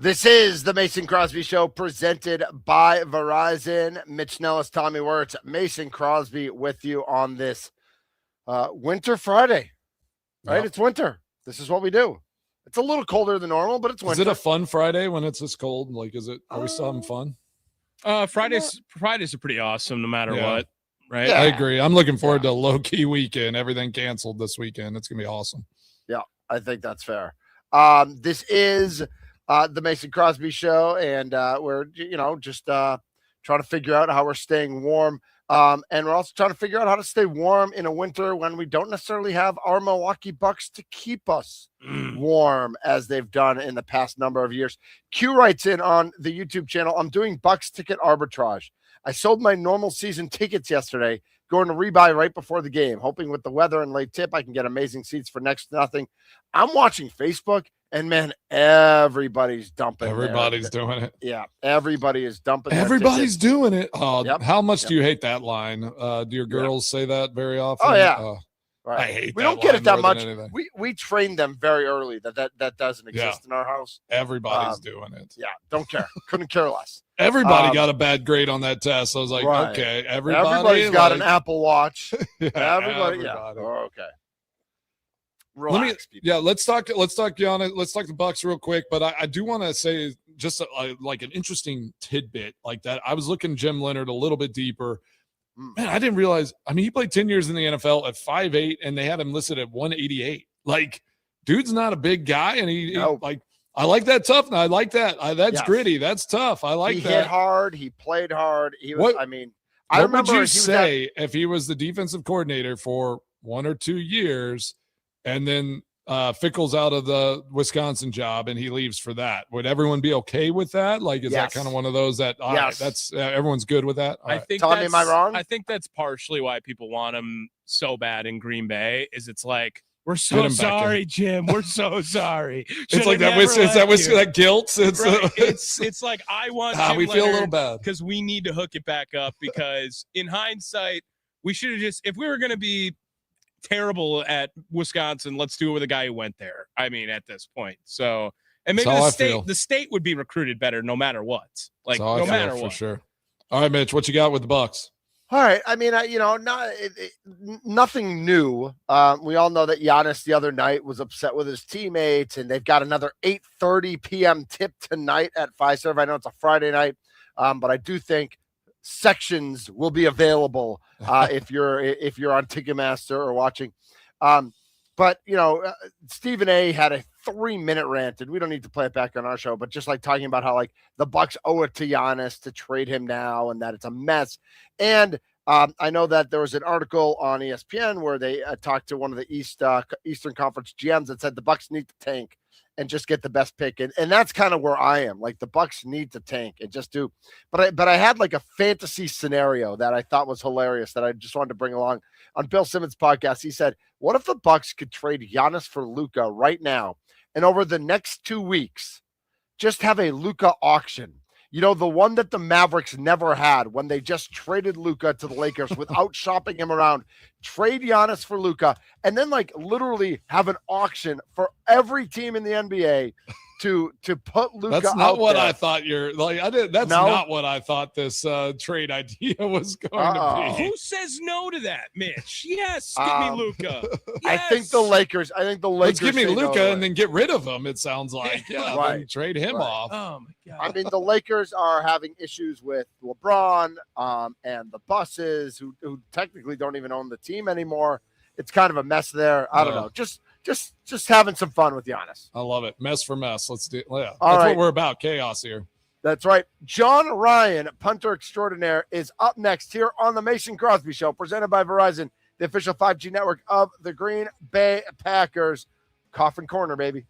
This is the Mason Crosby Show presented by Verizon. Mitch Nellis, Tommy Wirtz, Mason Crosby with you on this winter Friday, right? Yep. It's winter. This is what we do. It's a little colder than normal, but it's winter. Is it a fun Friday when it's this cold? Like, are we still having fun? Fridays are pretty awesome no matter what, right? Yeah. I agree. I'm looking forward to a low-key weekend. Everything canceled this weekend. It's going to be awesome. Yeah, I think that's fair. This is the Mason Crosby Show, and we're, just trying to figure out how we're staying warm. And we're also trying to figure out how to stay warm in a winter when we don't necessarily have our Milwaukee Bucks to keep us warm as they've done in the past number of years. Q writes in on the YouTube channel, I'm doing Bucks ticket arbitrage. I sold my normal season tickets yesterday, going to rebuy right before the game, hoping with the weather and late tip I can get amazing seats for next to nothing. I'm watching Facebook, and man, everybody's dumping. Everybody's doing it. Yeah, everybody is dumping. Everybody's doing it. Oh, Yep. How much do you hate that line? Do your girls say that very often? Oh, yeah. Right. I hate we that don't get it that line more much. than anything. We train them very early that doesn't exist in our house. Everybody's doing it. Yeah, don't care. Couldn't care less. Everybody got a bad grade on that test. I was like, okay, everybody's got an Apple Watch. Everybody. Oh, okay. Relax, let's talk Giannis. Let's talk the Bucks real quick. But I do want to say just like an interesting tidbit like that. I was looking Jim Leonard a little bit deeper. Man, I didn't realize. I mean, he played 10 years in the NFL at 5'8", and they had him listed at 188. Like, dude's not a big guy, and he I like that toughness. I like that. That's gritty. That's tough. I like that. He hit hard. He played hard. He was. I remember. What would you say if he was the defensive coordinator for 1 or 2 years, and then Fickle's out of the Wisconsin job and he leaves for that? Would everyone be okay with that? Like, is that kind of one of those that that's everyone's good with that? I think. Tommy, am I wrong? I think that's partially why people want him so bad in Green Bay. Is it's like, we're so sorry, Jim. We're so sorry. It's like that. It's that guilt. It's like I want. We feel a little bad because we need to hook it back up. Because in hindsight, we should have just, if we were going to be terrible at Wisconsin, let's do it with a guy who went there. I mean, at this point, so and maybe the state would be recruited better no matter what. Like no matter what, for sure. All right, Mitch, what you got with the Bucks? All right. I mean, nothing new. We all know that Giannis the other night was upset with his teammates, and they've got another 8:30 p.m. tip tonight at Fiserv. I know it's a Friday night, but I do think sections will be available if you're on Ticketmaster or watching. But Stephen A had a 3-minute rant, and we don't need to play it back on our show, but just like talking about how like the Bucks owe it to Giannis to trade him now and that it's a mess. And I know that there was an article on ESPN where they talked to one of the Eastern Conference GMs that said the Bucks need to tank and just get the best pick. And that's kind of where I am. Like, the Bucks need to tank and just do. But I had like a fantasy scenario that I thought was hilarious that I just wanted to bring along. On Bill Simmons' podcast, he said, what if the Bucks could trade Giannis for Luka right now, and over the next 2 weeks, just have a Luka auction? You know, the one that the Mavericks never had when they just traded Luka to the Lakers without shopping him around. Trade Giannis for Luka, and then like literally have an auction for every team in the NBA to put Luka. That's not out what there. I thought you're like. I did. That's not what I thought this trade idea was going to be. Who says no to that, Mitch? Yes, give me Luka. Yes. I think the Lakers. Let's give me Luka no and then get rid of him. It sounds like then trade him off. Oh my god. I mean, the Lakers are having issues with LeBron and the buses, who technically don't even own the team anymore. It's kind of a mess there. I don't know. Just having some fun with Giannis. I love it. Mess for mess. Let's do it. Yeah. That's right. what we're about. Chaos here. That's right. John Ryan, punter extraordinaire, is up next here on the Mason Crosby Show, presented by Verizon, the official 5G network of the Green Bay Packers. Coffin Corner, baby.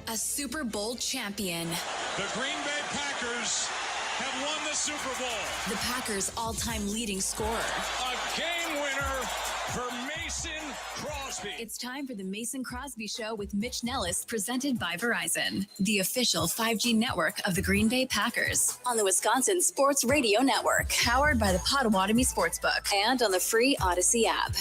A Super Bowl champion. The Green Bay Packers have won the Super Bowl. The Packers' all-time leading scorer. A game winner for Mason Crosby. It's time for the Mason Crosby Show with Mitch Nellis, presented by Verizon, the official 5G network of the Green Bay Packers, on the Wisconsin Sports Radio Network, powered by the Potawatomi Sportsbook, and on the free Odyssey app.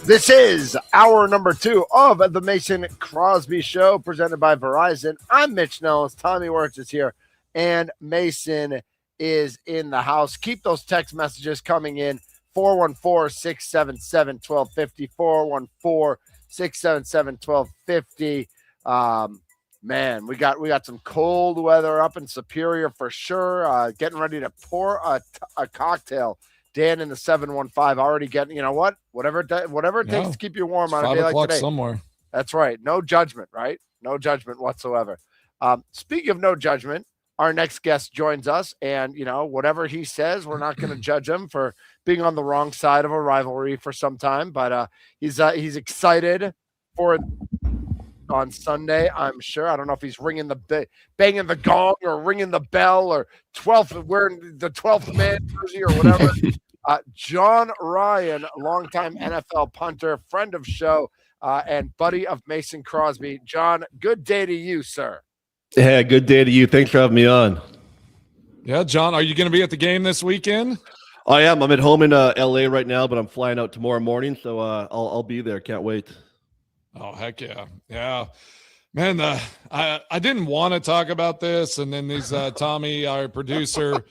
This is hour number 2 of the Mason Crosby Show, presented by Verizon. I'm Mitch Nellis. Tommy Wirtz is here, and Mason is in the house. Keep those text messages coming in. 414-677-1250. 414-677-1250. Man, we got some cold weather up in Superior for sure. Getting ready to pour a cocktail. Dan in the 715 already getting, you know what? Whatever it takes to keep you warm on a day like today. Somewhere. That's right. No judgment, right? No judgment whatsoever. Speaking of no judgment, our next guest joins us, and whatever he says, we're not going to judge him for being on the wrong side of a rivalry for some time. But he's excited for it on Sunday, I'm sure. I don't know if he's banging the gong or ringing the bell or wearing the 12th man jersey or whatever. John Ryan, longtime NFL punter, friend of show, and buddy of Mason Crosby. John, good day to you, sir. Yeah, good day to you. Thanks for having me on. Yeah, John, are you going to be at the game this weekend? I am. I'm at home in LA right now, but I'm flying out tomorrow morning, so I'll be there. Can't wait. Oh, heck yeah. Yeah. Man, I didn't want to talk about this, and then these Tommy, our producer,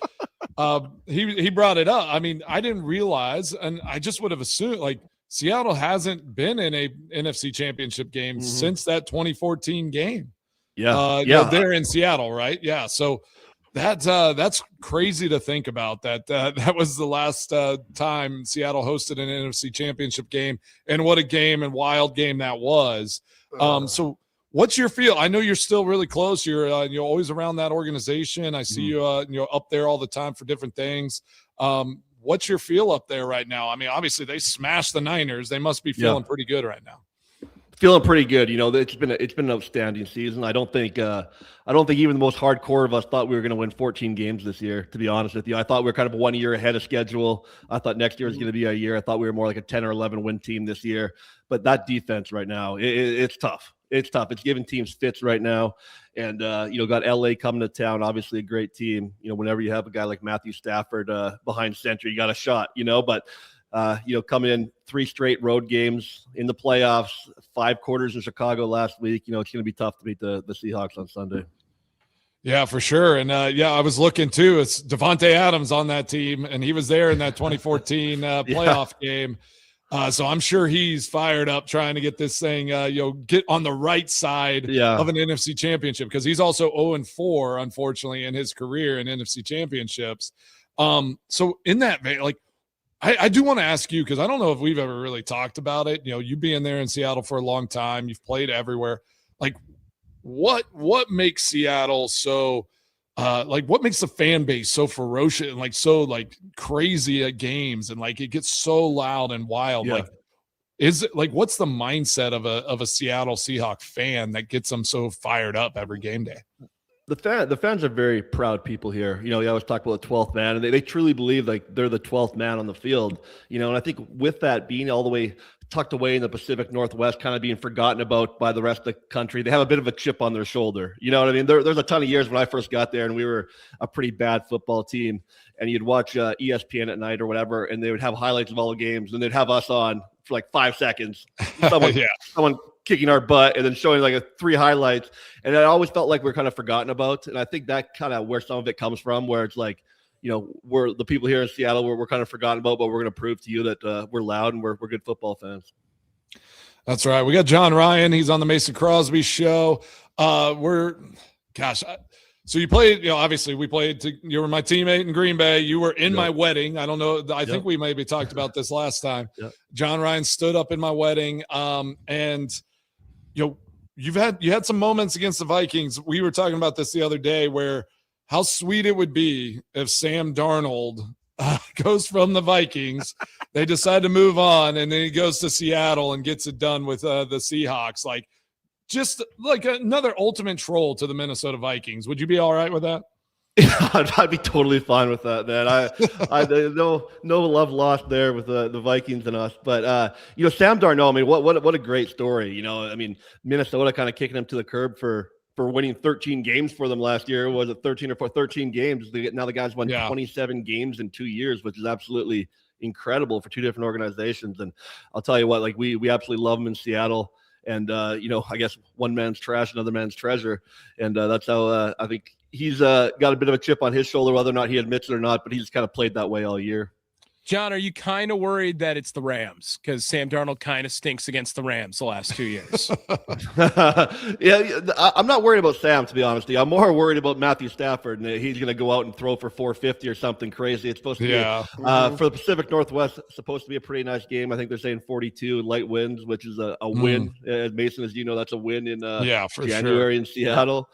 he brought it up. I mean, I didn't realize, and I just would have assumed, like, Seattle hasn't been in a NFC championship game since that 2014 game. Yeah. They're in Seattle, right? Yeah. So that's crazy to think about. That was the last time Seattle hosted an NFC championship game, and what a game and wild game that was. So what's your feel? I know you're still really close. You're always around that organization. I see you up there all the time for different things. What's your feel up there right now? I mean, obviously they smashed the Niners. They must be feeling pretty good right now. Feeling pretty good. It's been an outstanding season. I don't think even the most hardcore of us thought we were going to win 14 games this year, to be honest with you. I thought we were kind of 1 year ahead of schedule. I thought next year was going to be a year. I thought we were more like a 10 or 11 win team this year. But that defense right now, it's tough. It's tough. It's giving teams fits right now. And, got LA coming to town, obviously a great team. Whenever you have a guy like Matthew Stafford behind center, you got a shot, but coming in 3 straight road games in the playoffs, 5 quarters in Chicago last week, it's going to be tough to beat the Seahawks on Sunday. Yeah, for sure. And I was looking too. It's Devontae Adams on that team, and he was there in that 2014 playoff game. So I'm sure he's fired up trying to get this thing, get on the right side of an NFC championship, because he's also 0-4, unfortunately, in his career in NFC championships. So in that vein, like, I do want to ask you, because I don't know if we've ever really talked about it. You being there in Seattle for a long time, you've played everywhere. Like, what makes Seattle so what makes the fan base so ferocious and so crazy at games, and it gets so loud and wild? Yeah. Is it what's the mindset of a Seattle Seahawks fan that gets them so fired up every game day? The fans are very proud people here. They always talk about the 12th man, and they truly believe they're the 12th man on the field. And I think with that being all the way tucked away in the Pacific Northwest, kind of being forgotten about by the rest of the country, they have a bit of a chip on their shoulder. You know what I mean? There's a ton of years when I first got there, and we were a pretty bad football team, and you'd watch ESPN at night or whatever, and they would have highlights of all the games, and they'd have us on for 5 seconds. Someone kicking our butt and then showing 3 highlights. And I always felt like we're kind of forgotten about. And I think that kind of where some of it comes from, where it's we're the people here in Seattle, we're kind of forgotten about, but we're going to prove to you that we're loud and we're good football fans. That's right. We got John Ryan. He's on the Mason Crosby Show. So you played, obviously we played, you were my teammate in Green Bay. You were in my wedding. I don't know. I think we maybe talked about this last time. John Ryan stood up in my wedding. And you had some moments against the Vikings. We were talking about this the other day, where how sweet it would be if Sam Darnold goes from the Vikings. They decide to move on, and then he goes to Seattle and gets it done with the Seahawks. Like, just like another ultimate troll to the Minnesota Vikings. Would you be all right with that? I'd be totally fine with that, man. I no love lost there with the Vikings and us, but Sam Darnold. I mean, what a great story. I mean, Minnesota kind of kicking him to the curb for winning 13 games for them last year. Was it 13 or 13 games? Now the guys won 27 games in 2 years, which is absolutely incredible for two different organizations. And I'll tell you what, like we absolutely love them in Seattle. And I guess one man's trash, another man's treasure, and that's how I think he's got a bit of a chip on his shoulder, whether or not he admits it or not. But he's kind of played that way all year. John, are you kind of worried that it's the Rams because Sam Darnold kind of stinks against the Rams the last 2 years? Yeah, I'm not worried about Sam, to be honest with you. I'm more worried about Matthew Stafford, and he's going to go out and throw for 450 or something crazy. It's supposed to be for the Pacific Northwest. It's supposed to be a pretty nice game. I think they're saying 42 light winds, which is a win. Mason, as you know, that's a win in January in Seattle.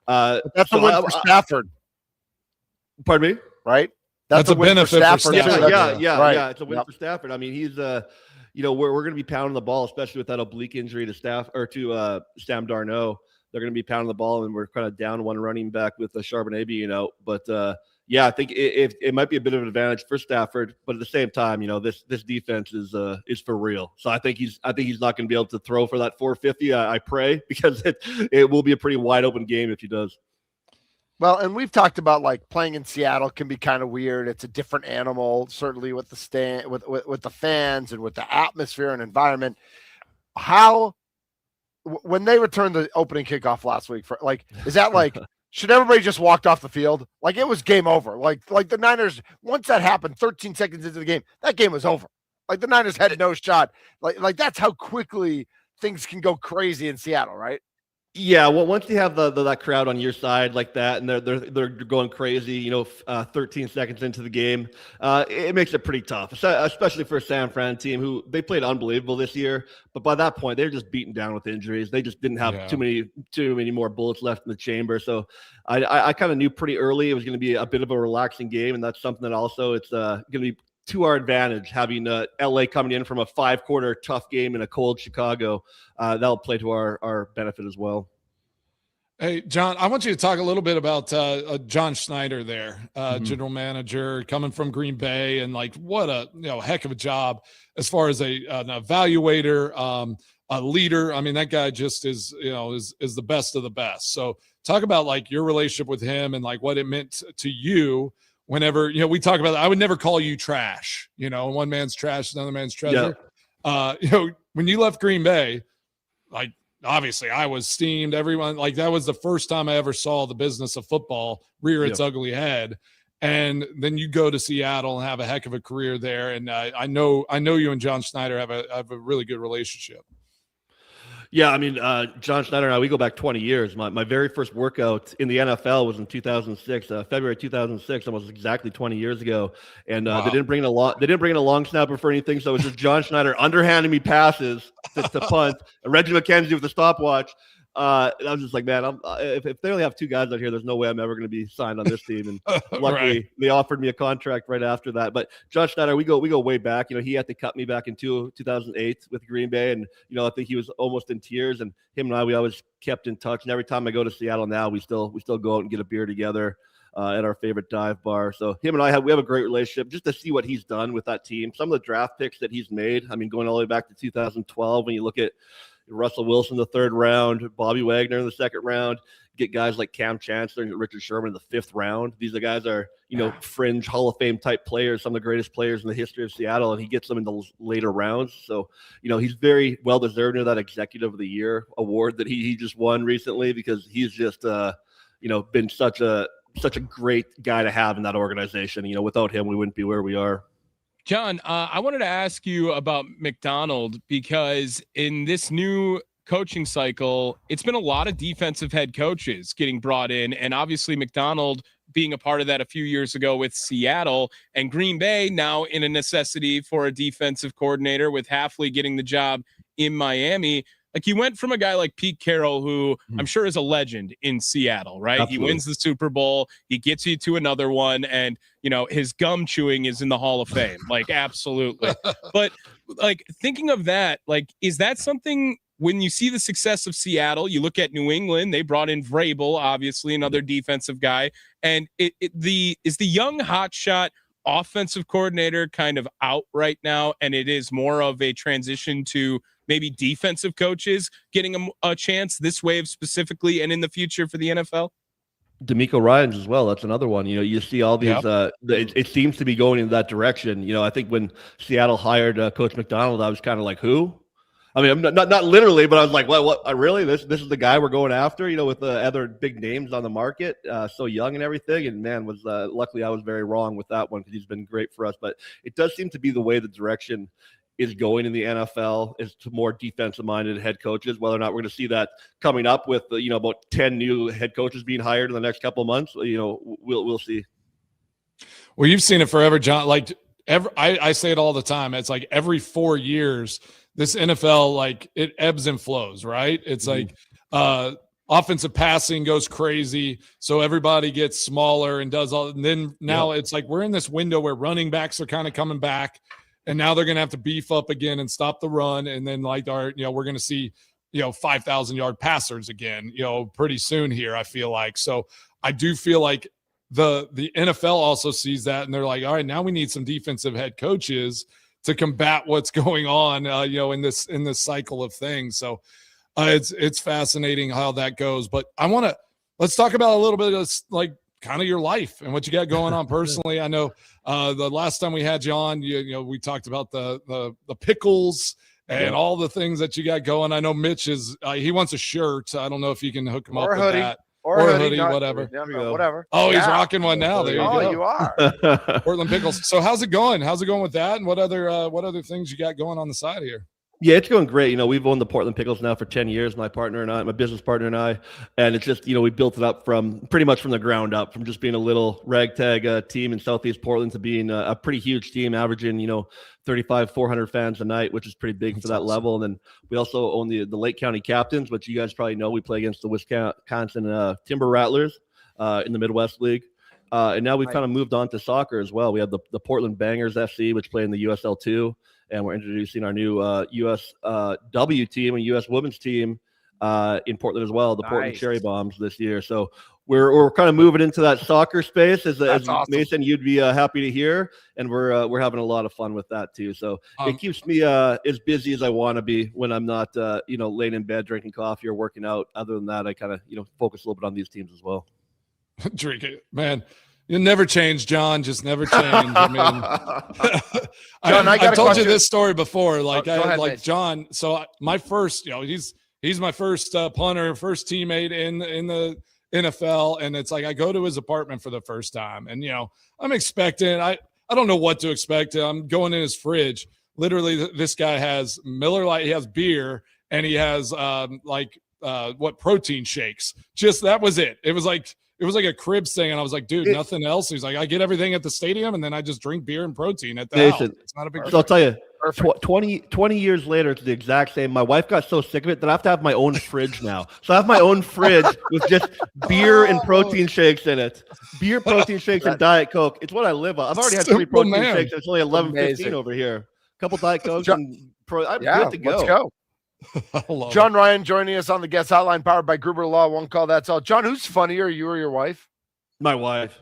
That's a win for Stafford. Pardon me? Right? That's a benefit for Stafford. Yeah. It's a win for Stafford. I mean, he's we're going to be pounding the ball, especially with that oblique injury to Sam Darnold. They're going to be pounding the ball, and we're kind of down one running back with Charbonnet being out. But I think it might be a bit of an advantage for Stafford. But at the same time, this defense is for real. So I think he's not going to be able to throw for that 450. I pray, because it will be a pretty wide open game if he does. Well, and we've talked about like playing in Seattle can be kind of weird. It's a different animal, certainly with the with the fans and with the atmosphere and environment. When they returned the opening kickoff last week, is that like should everybody just walked off the field? Like it was game over. Like the Niners, once that happened, 13 seconds into the game, that game was over. Like the Niners had no shot. Like that's how quickly things can go crazy in Seattle, right? Yeah, well, once you have that crowd on your side like that, and they're going crazy, 13 seconds into the game, it makes it pretty tough, especially for a San Fran team who they played unbelievable this year, but by that point they're just beaten down with injuries. They just didn't have too many more bullets left in the chamber. So I kind of knew pretty early it was going to be a bit of a relaxing game, and that's something that also it's going to be to our advantage, having LA coming in from a 5-quarter tough game in a cold Chicago. That'll play to our benefit as well. Hey, John, I want you to talk a little bit about John Schneider there, general manager coming from Green Bay, and like what a heck of a job as far as an evaluator, a leader. I mean, that guy just is the best of the best. So talk about like your relationship with him and like what it meant to you. Whenever, we talk about, I would never call you trash, one man's trash, another man's treasure. Yeah. When you left Green Bay, like, obviously I was steamed. Everyone, like, that was the first time I ever saw the business of football rear its ugly head. And then you go to Seattle and have a heck of a career there. And I know you and John Schneider have a really good relationship. Yeah, I mean, John Schneider and I, we go back 20 years. My very first workout in the NFL was in 2006, February 2006, almost exactly 20 years ago. And They didn't bring in a long snapper for anything, so it was just John Schneider underhanding me passes to punt, and Reggie McKenzie with the stopwatch. And I was just like, man, if they only have two guys out here, there's no way I'm ever going to be signed on this team. And luckily, they offered me a contract right after that. But John Schneider, we go way back. He had to cut me back in 2008 with Green Bay, and I think he was almost in tears. And him and I, we always kept in touch. And every time I go to Seattle now, we still go out and get a beer together at our favorite dive bar. So him and I we have a great relationship. Just to see what he's done with that team, some of the draft picks that he's made. I mean, going all the way back to 2012, when you look at Russell Wilson, the 3rd round, Bobby Wagner in the 2nd round, get guys like Cam Chancellor and Richard Sherman in the 5th round. These guys are, fringe Hall of Fame type players, some of the greatest players in the history of Seattle, and he gets them in the later rounds. So, he's very well deserved of that Executive of the Year award that he just won recently, because he's just, been such a great guy to have in that organization. Without him, we wouldn't be where we are. John, I wanted to ask you about McDonald, because in this new coaching cycle, it's been a lot of defensive head coaches getting brought in. And obviously McDonald being a part of that a few years ago with Seattle, and Green Bay now in a necessity for a defensive coordinator with Hafley getting the job in Miami. Like he went from a guy like Pete Carroll, who I'm sure is a legend in Seattle, right? Absolutely. He wins the Super Bowl, he gets you to another one, and his gum chewing is in the Hall of Fame. Like, absolutely. But like thinking of that, like, is that something when you see the success of Seattle, you look at New England, they brought in Vrabel, obviously another defensive guy, and is the young hotshot offensive coordinator kind of out right now, and it is more of a transition to maybe defensive coaches getting a chance this wave specifically and in the future for the NFL? DeMeco Ryans as well. That's another one. You see all these. It seems to be going in that direction. I think when Seattle hired Coach McDonald, I was kind of like, who? I mean, I'm not literally, but I was like, what? Really? This is the guy we're going after? With the other big names on the market, so young and everything. And man, was luckily I was very wrong with that one because he's been great for us. But it does seem to be the way the direction is going in the NFL is to more defensive-minded head coaches. Whether or not we're going to see that coming up with about 10 new head coaches being hired in the next couple of months, we'll see. Well, you've seen it forever, John. Like I say it all the time. It's like every 4 years, this NFL, like it ebbs and flows, right? It's like offensive passing goes crazy, so everybody gets smaller and does all. And then now it's like we're in this window where running backs are kind of coming back. And now they're going to have to beef up again and stop the run. And then we're going to see, 5,000 yard passers again, pretty soon here, I feel like. So I do feel like the NFL also sees that and they're like, all right, now we need some defensive head coaches to combat what's going on, in this cycle of things. So it's fascinating how that goes, but let's talk about a little bit of like kind of your life and what you got going on personally. I know the last time we had you on, we talked about the pickles and all the things that you got going. I know Mitch is he wants a shirt. I don't know if you can hook him up with that. Or a hoodie, whatever. Whatever. Oh, he's rocking one now. There you go. You are. Portland Pickles. So how's it going? How's it going with that? And what other things you got going on the side here? Yeah, it's going great. We've owned the Portland Pickles now for 10 years, my business partner and I. And it's just, we built it up pretty much from the ground up, from just being a little ragtag team in Southeast Portland to being a pretty huge team, averaging, 400 fans a night, which is pretty big for that level. And then we also own the Lake County Captains, which you guys probably know. We play against the Wisconsin Timber Rattlers in the Midwest League. And now we've kind of moved on to soccer as well. We have the Portland Bangers FC, which play in the USL2. And we're introducing our new USW team and US women's team in Portland as well, the Portland Cherry Bombs this year. So we're kind of moving into that soccer space, as awesome. Mason, you'd be happy to hear, and we're having a lot of fun with that too. So it keeps me as busy as I want to be when I'm not laying in bed drinking coffee or working out. Other than that, I kind of focus a little bit on these teams as well. Drinking, man. You never change, John. Just never change. I mean, John, I told you this story before. Like, ahead, John. So my first, he's my first punter, first teammate in the NFL, and it's like I go to his apartment for the first time, and I'm expecting. I don't know what to expect. I'm going in his fridge. Literally, this guy has Miller Lite. He has beer, and he has protein shakes. Just that was it. It was like a cribs thing, and I was like, dude, nothing else. He's like, I get everything at the stadium, and then I just drink beer and protein at the house. It's not a big deal. So I'll tell you, 20 years later, it's the exact same. My wife got so sick of it that I have to have my own fridge now. So I have my own fridge with just beer and protein shakes in it. Beer, protein shakes, and Diet Coke. It's what I live on. I've already had 3 protein shakes. It's only 11:15 over here. A couple Diet Cokes. I'm good to go. Let's go. John Ryan joining us on the guest hotline, powered by Gruber Law. One call, that's all. John, who's funnier, you or your wife? My wife.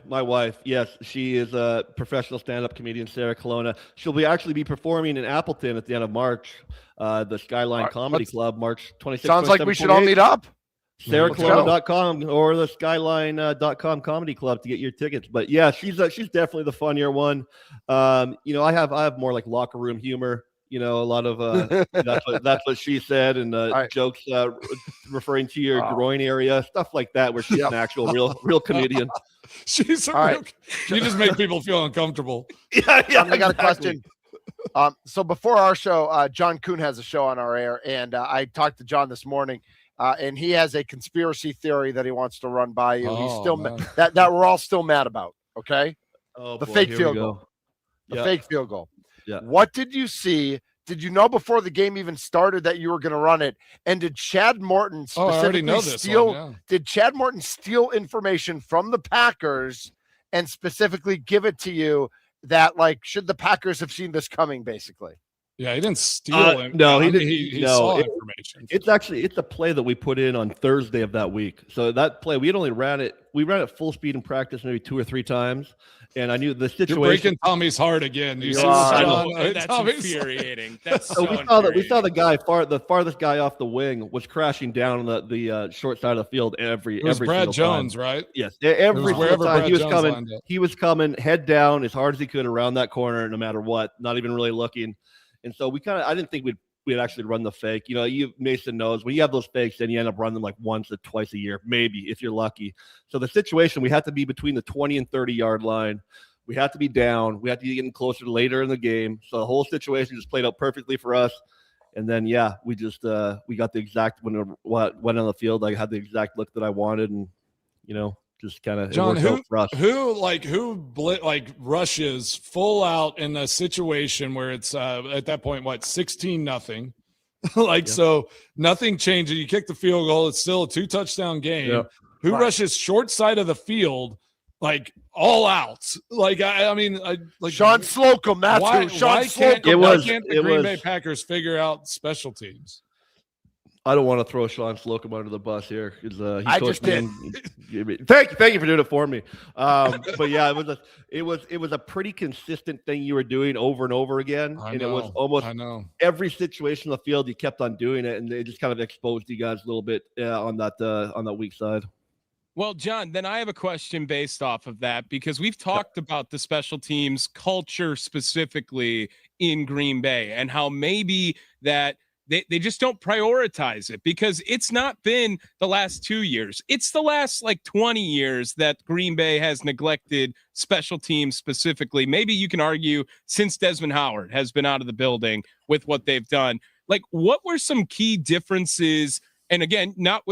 Yes, she is a professional stand-up comedian, Sarah Colonna. She'll actually be performing in Appleton at the end of March, the Skyline Comedy Club, March 26th. Sounds like we should all meet up. SarahColonna.com or the Skyline.com Comedy Club to get your tickets. But yeah, she's definitely the funnier one. I have more like locker room humor. A lot of that's what she said, and jokes referring to your groin area, stuff like that, where she's an actual real comedian. She's real. You just make people feel uncomfortable. Yeah. I got a question. So before our show, John Kuhn has a show on our air, and I talked to John this morning, and he has a conspiracy theory that he wants to run by you. He's still that we're all still mad about. Okay, the fake field goal. The fake field goal. Yeah. What did you see did you know before the game even started that you were going to run it? And did Chad Morton I already know this steal? one, yeah. Did Chad Morton steal information from the Packers and specifically give it to you that, like, should the Packers have seen this coming, basically? Yeah, he didn't steal it. No, he didn't. didn't. He No, saw information. It's a play that we put in on Thursday of that week. So that play, we had only ran it. We ran it full speed in practice maybe 2 or 3 times, and I knew the situation. You're breaking Tommy's heart again. You see, That's Tommy's infuriating. That's So we saw the guy the farthest guy off the wing was crashing down on the short side of the field every. It was every Brad Jones, time. right? Yes, every single time Brad he was coming head down as hard as he could around that corner, no matter what, not even really looking. And so I didn't think we'd actually run the fake. You know, Mason knows when you have those fakes, then you end up running them like once or twice a year, maybe if you're lucky. So the situation, we had to be between the 20 and 30 yard line. We had to be down. We had to be getting closer later in the game. So the whole situation just played out perfectly for us. And then, we just we got the exact when it went on the field. I had the exact look that I wanted, and just kind of John, who rushes full out in a situation where it's at that point 16-0, so nothing changes. You kick the field goal, it's still a 2-touchdown game. Yeah. Who rushes short side of the field all out? Sean Slocum. Why can't the Green Bay Packers figure out special teams? I don't want to throw Sean Slocum under the bus here because I just did. Thank you for doing it for me. But yeah, it was a pretty consistent thing you were doing over and over again, it was almost every situation on the field you kept on doing it, and it just kind of exposed you guys a little bit on that weak side. Well, John, then I have a question based off of that, because we've talked about the special teams culture specifically in Green Bay and how maybe that they just don't prioritize it, because it's not been the last 2 years. It's the last 20 years that Green Bay has neglected special teams specifically. Maybe you can argue since Desmond Howard has been out of the building with what they've done. What were some key differences? And again, not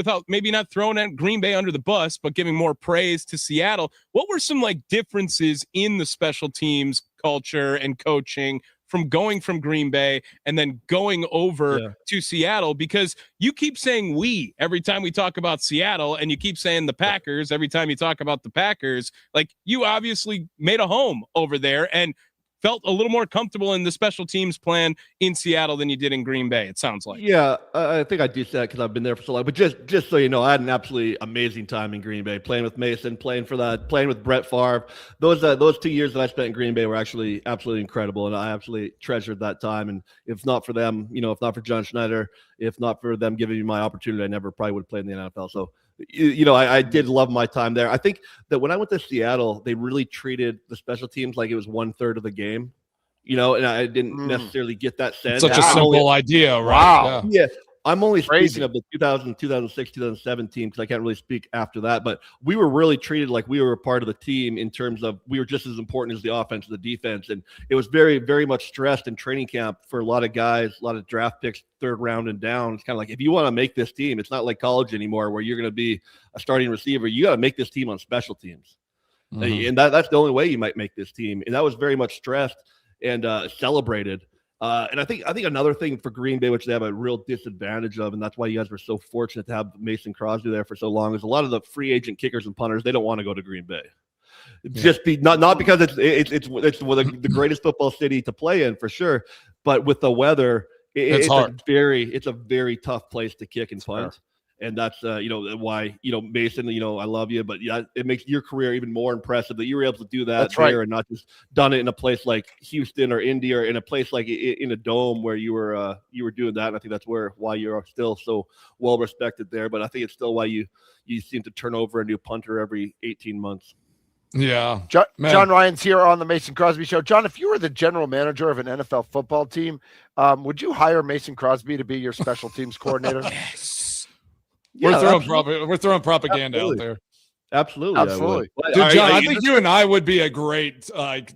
throwing at Green Bay under the bus, but giving more praise to Seattle. What were some differences in the special teams culture and coaching from going from Green Bay and then going over to Seattle? Because you keep saying we every time we talk about Seattle, and you keep saying the Packers every time you talk about the Packers. You obviously made a home over there and felt a little more comfortable in the special teams plan in Seattle than you did in Green Bay, it sounds like. Yeah, I think I do say that because I've been there for so long. But just so you know, I had an absolutely amazing time in Green Bay, playing with Mason, playing with Brett Favre. Those 2 years that I spent in Green Bay were actually absolutely incredible, and I absolutely treasured that time. And if not for them, if not for John Schneider, if not for them giving me my opportunity, I never probably would have played in the NFL. So I did love my time there. I think that when I went to Seattle, they really treated the special teams like it was 1/3 of the game, and I didn't necessarily get that sense. Such a simple idea, right? Wow. Yeah. I'm only Crazy. speaking of the 2000, 2006, 2017 because I can't really speak after that. But we were really treated like we were a part of the team in terms of we were just as important as the offense and the defense. And it was very, very much stressed in training camp for a lot of guys, a lot of draft picks, 3rd round and down. It's kind of like, if you want to make this team, it's not like college anymore where you're going to be a starting receiver. You got to make this team on special teams. Mm-hmm. And that's the only way you might make this team. And that was very much stressed and celebrated. And I think another thing for Green Bay, which they have a real disadvantage of, and that's why you guys were so fortunate to have Mason Crosby there for so long, is a lot of the free agent kickers and punters, they don't want to go to Green Bay. Just not because it's the greatest football city to play in for sure, but with the weather, it's hard. It's a very tough place to kick and punt. And that's why Mason, I love you, but it makes your career even more impressive that you were able to do that and not just done it in a place like Houston or Indy or in a place like in a dome where you were doing that. And I think that's why you're still so well respected there. But I think it's still why you seem to turn over a new punter every 18 months. Yeah. John Ryan's here on the Mason Crosby Show. John, if you were the general manager of an NFL football team, would you hire Mason Crosby to be your special teams coordinator? Yes. Yeah, we're throwing propaganda out there. Absolutely. Dude, John, I think you and I would be a great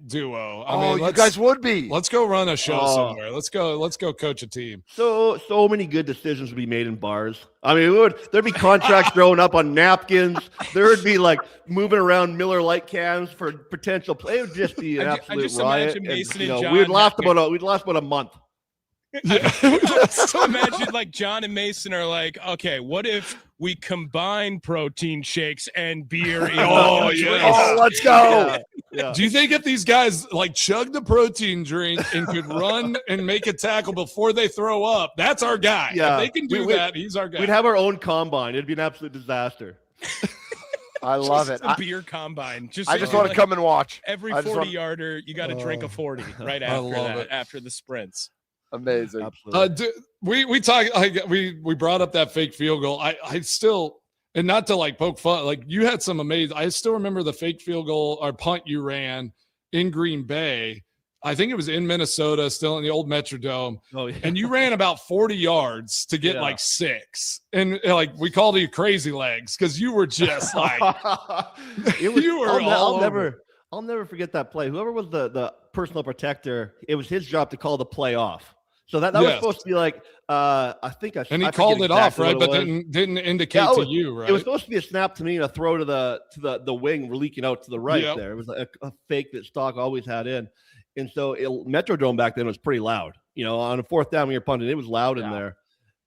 duo. You guys would be. Let's go run a show somewhere. Let's go coach a team. So many good decisions would be made in bars. I mean, there'd be contracts thrown up on napkins. There would be moving around Miller Lite cans for potential play. It would just be an absolute riot. Imagine Mason and John we'd last about a month. So imagine like John and Mason are like, okay, what if we combine protein shakes and beer? Oh, yeah. Oh, let's go. Yeah. Do you think if these guys like chug the protein drink and could run and make a tackle before they throw up, that's our guy. Yeah. If they can do that, he's our guy. We'd have our own combine. It'd be an absolute disaster. I love Just it. a beer combine. I just want to come and watch. Every I just 40 want- yarder, you got to drink a 40 right I after love that, it. after the sprints. Amazing. Absolutely. We talked. We brought up that fake field goal. I still, and not to like poke fun. Like you had some amazing. I still remember the fake field goal or punt you ran in Green Bay. I think it was in Minnesota, still in the old Metrodome. Oh, yeah. And you ran about 40 yards to get Yeah. like 6. And like we called you crazy legs because you were just like It was, you were I'll, all I'll over. I'll never forget that play. Whoever was the personal protector, it was his job to call the play off. So that was Yes. supposed to be like I think And he I forget called it off, exactly right? what But it was. didn't indicate Yeah, to you, right? It was supposed to be a snap to me and a throw to the wing leaking out to the right. Yep. There, it was a fake that Stock always had in, and so Metrodome back then was pretty loud. You know, on a fourth down when you're punting, it was loud in there.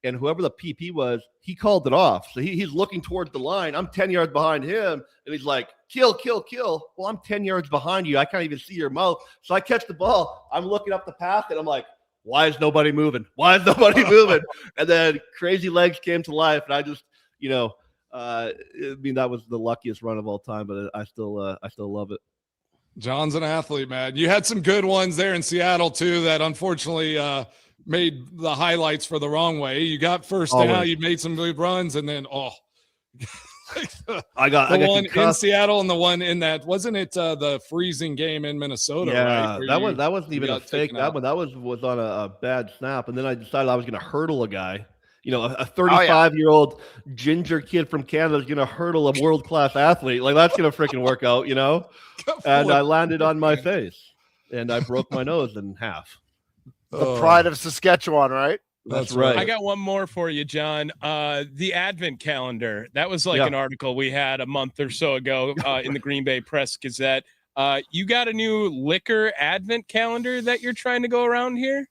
And whoever the PP was, he called it off. So he's looking towards the line. I'm 10 yards behind him, and he's like, kill, kill, kill. Well, I'm 10 yards behind you. I can't even see your mouth. So I catch the ball. I'm looking up the path, and I'm like, why is nobody moving? Why is nobody moving? And then crazy legs came to life, and I just, I mean, that was the luckiest run of all time, but I still love it. John's an athlete, man. You had some good ones there in Seattle too that unfortunately made the highlights for the wrong way. You got first down, Always. you made some good runs, and then I got one in concussed. Seattle and the one in that wasn't it the freezing game in Minnesota? Yeah, right? Where that wasn't you even a got fake. taken That out. one was on a bad snap, and then I decided I was going to hurdle a guy. You know, a 35-year-old ginger kid from Canada is going to hurdle a world-class athlete. Like that's going to freaking work out, you know? And I landed on my face, and I broke my nose in half. The pride of Saskatchewan, right? That's right. I got one more for you, John. The Advent calendar. That was like an article we had a month or so ago in the Green Bay Press Gazette. You got a new liquor Advent calendar that you're trying to go around here?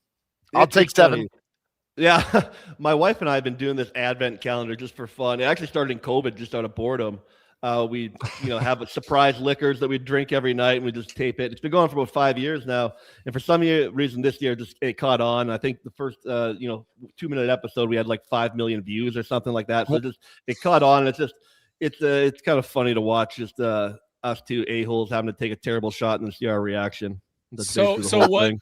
I'll take 7. Yeah, my wife and I have been doing this Advent calendar just for fun. It actually started in COVID, just out of boredom. We, have surprise liquors that we drink every night, and we just tape it. It's been going for about 5 years now, and for some reason this year just it caught on. I think the first 2-minute episode we had like 5 million views or something like that. So it caught on. And it's kind of funny to watch just us two a-holes having to take a terrible shot and see our reaction. That's So basically the whole thing.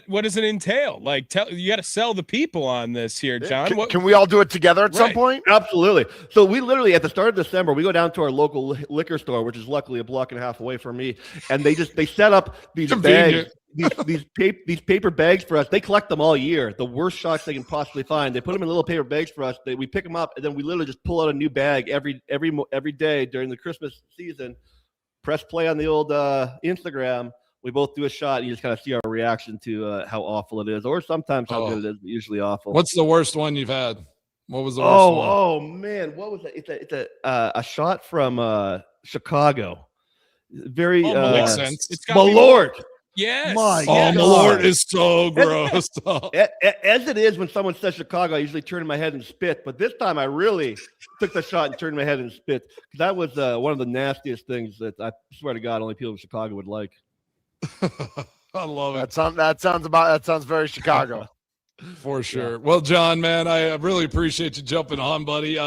what does it entail? Like, you got to sell the people on this here, John. Can we all do it together at some point? Absolutely. So we literally at the start of December, we go down to our local liquor store, which is luckily a block and a half away from me, and they set up these bags, these paper bags for us. They collect them all year, the worst shots they can possibly find. They put them in little paper bags for us. We pick them up, and then we literally just pull out a new bag every day during the Christmas season. Press play on the old Instagram. We both do a shot, and you just kind of see our reaction to how awful it is, or sometimes how good it is, but usually awful. What's the worst one you've had? What was the worst one? Oh man, what was that? It's a shot from Chicago. Very makes sense. It's gotta be- Malort. Yes. My Oh, God. Malort is so gross. As it is when someone says Chicago, I usually turn my head and spit. But this time I really took the shot and turned my head and spit. That was one of the nastiest things that I swear to God only people in Chicago would like. I love it. That sounds very Chicago. For sure. Well, John, man, I really appreciate you jumping on, buddy.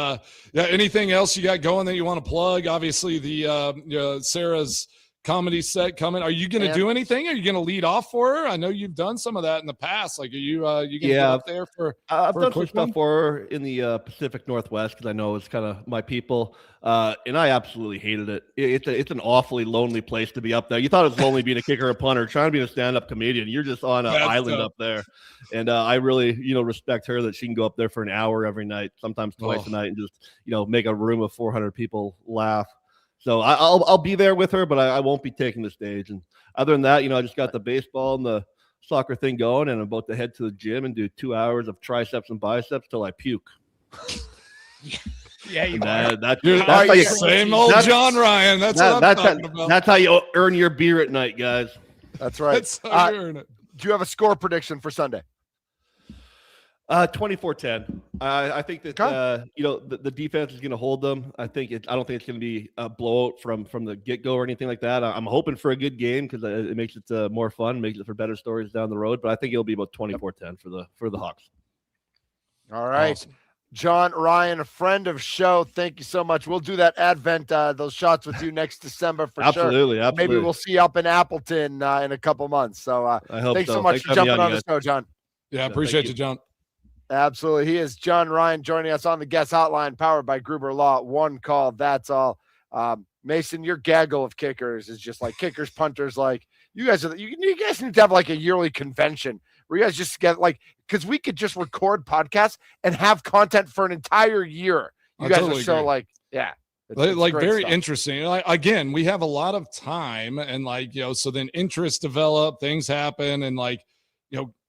Anything else you got going that you want to plug? Obviously, the Sarah's comedy set coming. Are you going to do anything? Are you going to lead off for her? I know you've done some of that in the past. Like, are you going to get up there for? I've for a done some quick stuff one? for her in the Pacific Northwest because I know it's kind of my people, and I absolutely hated it. It's an awfully lonely place to be up there. You thought it was lonely being a kicker or punter, trying to be a stand-up comedian. You're just on an island up there, and I really respect her that she can go up there for an hour every night, sometimes twice a night, and just make a room of 400 people laugh. So I'll be there with her, but I won't be taking the stage. And other than that, I just got the baseball and the soccer thing going, and I'm about to head to the gym and do 2 hours of triceps and biceps till I puke. Yeah, you That's how you- Same old John Ryan. That's what I'm talking about. That's how you earn your beer at night, guys. That's right. That's how you earn it. Do you have a score prediction for Sunday? 24-10. I think that the defense is going to hold them. I don't think it's going to be a blowout from the get go or anything like that. I'm hoping for a good game because it makes it more fun, makes it for better stories down the road. But I think it'll be about 24-10 for the Hawks. All right. Awesome. John Ryan, a friend of show. Thank you so much. We'll do that Advent, those shots with you next December for Absolutely. sure. Maybe we'll see you up in Appleton in a couple months. So I hope thanks so. so much Thanks for having me jumping on the guys. show, John. Yeah, appreciate you, John. Absolutely. He is John Ryan joining us on the guest hotline powered by Gruber Law. One call. That's all. Mason, your gaggle of kickers is just like kickers, punters. Like you guys need to have like a yearly convention where you guys just get like, because we could just record podcasts and have content for an entire year. You guys totally are so agree. like, yeah. It's like very stuff. interesting. Again, we have a lot of time and so then interests develop, things happen. And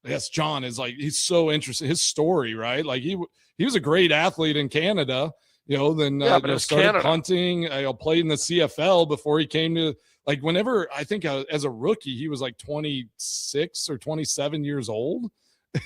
yes, John is he's so interested. His story, right? Like he was a great athlete in Canada, then started Canada. Punting, played in the CFL before he came to whenever I think as a rookie, he was 26 or 27 years old.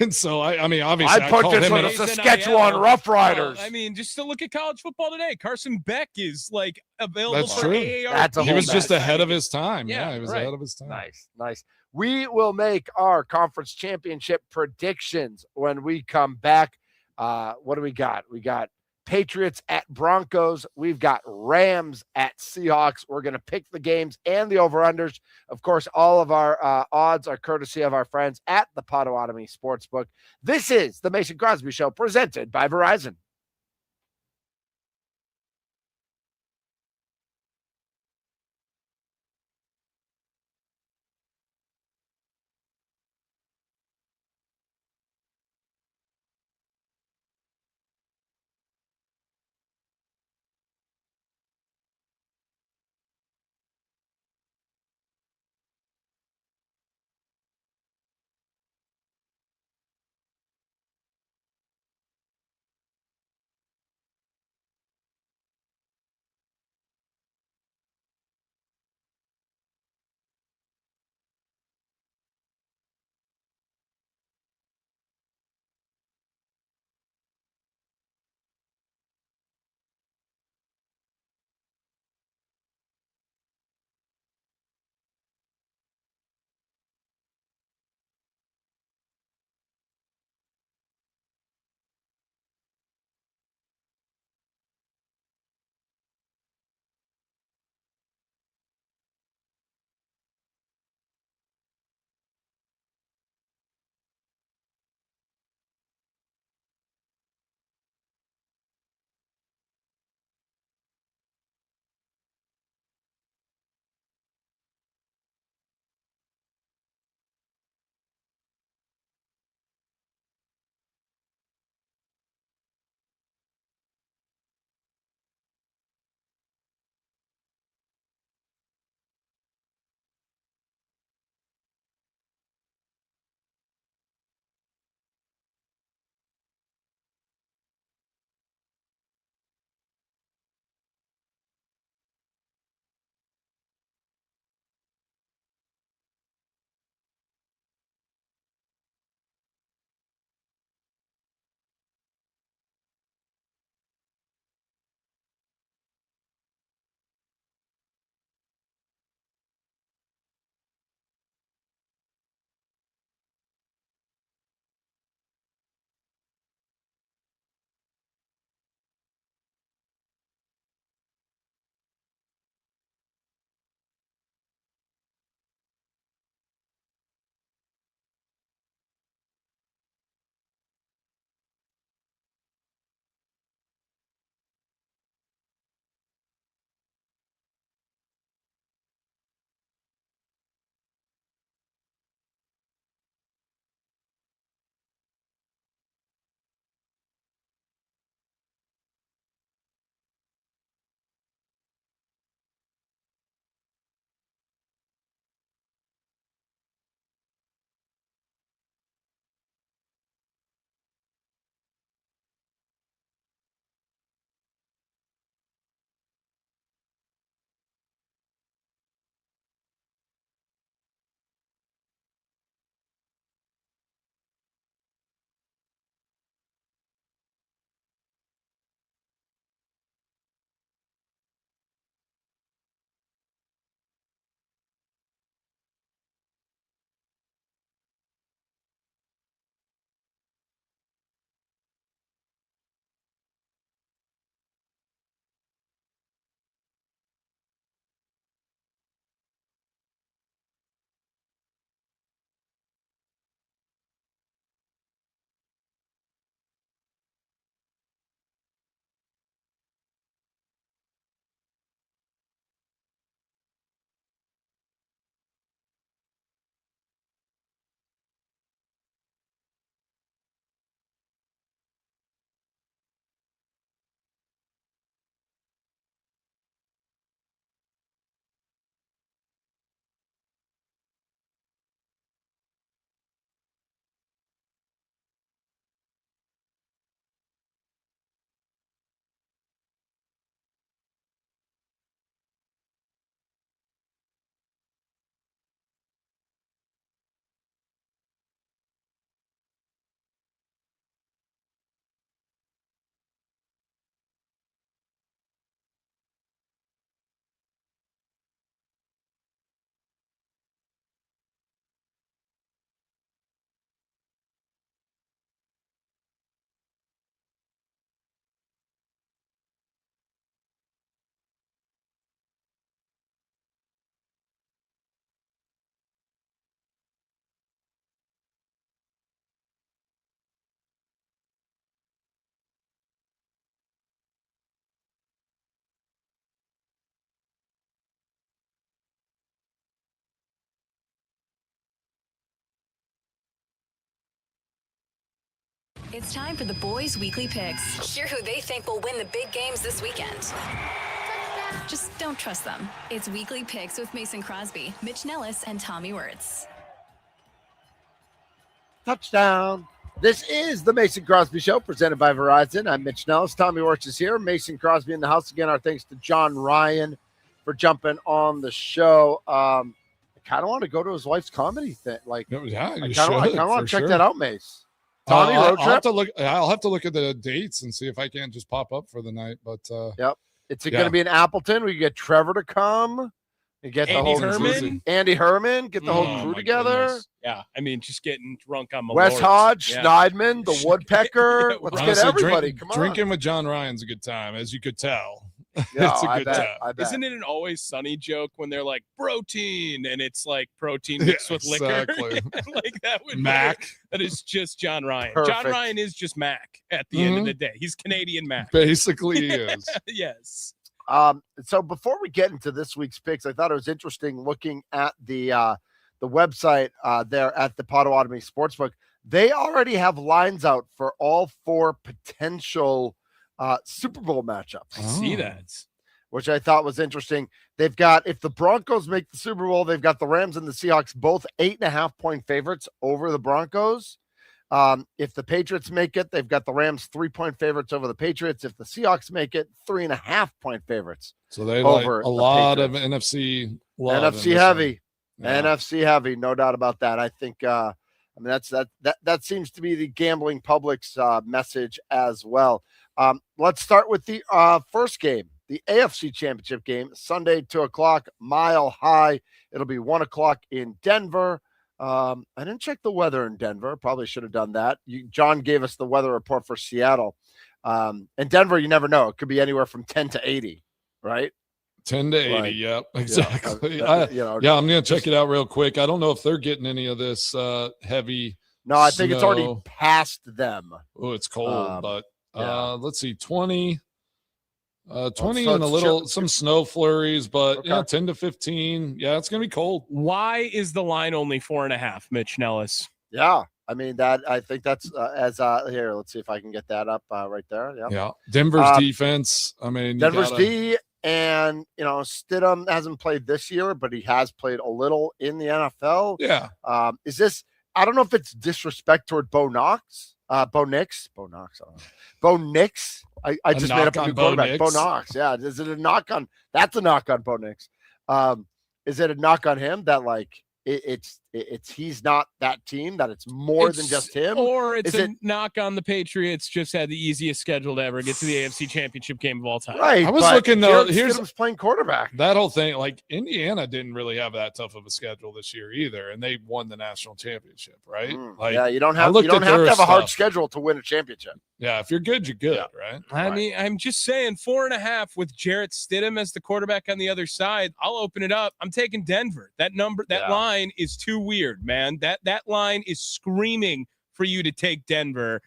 And so, obviously, I punted for the Saskatchewan Rough Riders. Just to look at college football today, Carson Beck is available That's for true. AARP. He was just ahead of his time. Yeah, he was ahead of his time. Nice. We will make our conference championship predictions when we come back. What do we got? We got Patriots at Broncos. We've got Rams at Seahawks. We're going to pick the games and the over-unders. Of course, all of our odds are courtesy of our friends at the Potawatomi Sportsbook. This is the Mason Crosby Show presented by Verizon. It's time for the boys' weekly picks. Hear who they think will win the big games this weekend. Just don't trust them. It's weekly picks with Mason Crosby, Mitch Nellis, and Tommy Wirtz. Touchdown. This is the Mason Crosby Show presented by Verizon. I'm Mitch Nellis. Tommy Wirtz is here. Mason Crosby in the house again. Our thanks to John Ryan for jumping on the show. I kind of want to go to his wife's comedy thing. Like, yeah, I kind of want to check that out, Mace. Tommy, I'll road trip? I'll have to look at the dates and see if I can't just pop up for the night. But yep, it's going to be in Appleton. We get Trevor to come. You get the whole Andy Herman. Get the whole crew together. Goodness. Yeah, I mean, just getting drunk on my Wes Hodge, Schneidman, the Woodpecker. Let's honestly, get everybody. Come on. Drinking with John Ryan's a good time, as you could tell. Yeah, it's a good time. I bet. Isn't it an Always Sunny joke when they're like protein and it's like protein mixed with liquor? Like that would Mac. That is just John Ryan. Perfect. John Ryan is just Mac at the end of the day. He's Canadian Mac. Basically, he is. Yes. So before we get into this week's picks, I thought it was interesting looking at the website there at the Potawatomi Sportsbook. They already have lines out for all 4 potential Super Bowl matchups. I see that. Which I thought was interesting. They've got, if the Broncos make the Super Bowl, they've got the Rams and the Seahawks both 8.5-point favorites over the Broncos. If the Patriots make it, they've got the Rams 3-point favorites over the Patriots. If the Seahawks make it, 3.5-point favorites. So they over like a lot of NFC love. NFC heavy. Yeah. NFC heavy, no doubt about that. I think that seems to be the gambling public's message as well. Let's start with the first game, the AFC Championship game, Sunday, 2:00, Mile High. It'll be 1:00 in Denver. I didn't check the weather in Denver. Probably should have done that. John gave us the weather report for Seattle. And Denver, you never know. It could be anywhere from 10 to 80, right? 10 to 80, yep, exactly. I'm going to check it out real quick. I don't know if they're getting any of this heavy No, I think it's already past them. Oh, it's cold, but let's see, 20 and some snow flurries, but 10 to 15. Yeah, it's going to be cold. Why is the line only 4.5, Mitch Nellis? Yeah. I mean, I think that's here. Let's see if I can get that up right there. Yeah. Yeah. Denver's defense. I mean, Denver's D, and Stidham hasn't played this year, but he has played a little in the NFL. Yeah. Is this? I don't know if it's disrespect toward Bo Nix. I just made up a new quarterback. Bo Nix. Yeah. Is it a knock on? That's a knock on Bo Nix. Is it a knock on him that it's he's not that team, that it's more than just him? Or it's a knock on the Patriots just had the easiest schedule to ever get to the AFC Championship game of all time. Right. I was looking though, here's playing quarterback. That whole thing, like Indiana didn't really have that tough of a schedule this year either, and they won the national championship, right? You don't have to have a hard schedule to win a championship. Yeah, if you're good, you're good, right? I mean, I'm just saying 4.5 with Jarrett Stidham as the quarterback on the other side. I'll open it up. I'm taking Denver. That line is too weird, man. That line is screaming for you to take Denver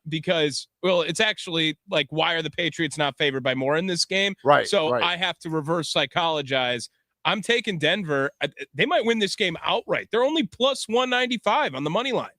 because, well, it's actually like, why are the Patriots not favored by more in this game? Right. So I have to reverse psychologize. I'm taking Denver. They might win this game outright. They're only plus 195 on the money line.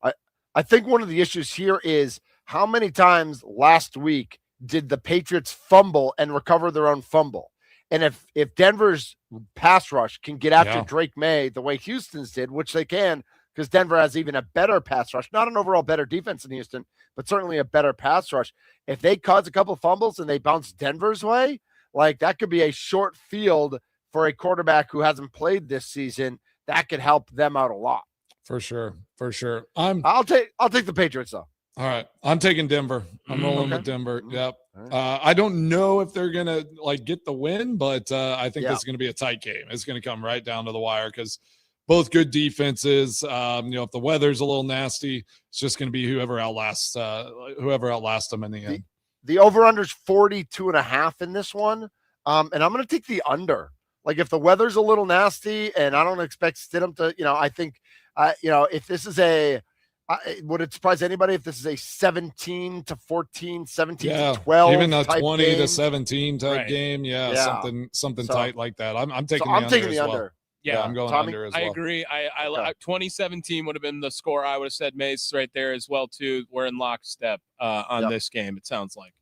I think one of the issues here is how many times last week did the Patriots fumble and recover their own fumble? And if Denver's pass rush can get after Drake May the way Houston's did, which they can, because Denver has even a better pass rush, not an overall better defense than Houston, but certainly a better pass rush. If they cause a couple fumbles and they bounce Denver's way, that could be a short field for a quarterback who hasn't played this season. That could help them out a lot. For sure. I'll take the Patriots though. All right. I'm taking Denver. I'm rolling with Denver. Yep. I don't know if they're going to get the win, but I think this is going to be a tight game. It's going to come right down to the wire because both good defenses. If the weather's a little nasty, it's just going to be whoever outlasts them in the end. The over-under's 42.5 in this one. And I'm going to take the under. If the weather's a little nasty and I don't expect Stidham to, I think, if this is would it surprise anybody if this is a 17-14, 17-12, even a 20 game? to 17 type game? Yeah, something tight like that. I'm taking the under. Yeah, I'm going Tommy? under as I well. agree. Okay. 2017 would have been the score I would have said Mace right there as well too. We're in lockstep on this game. It sounds like.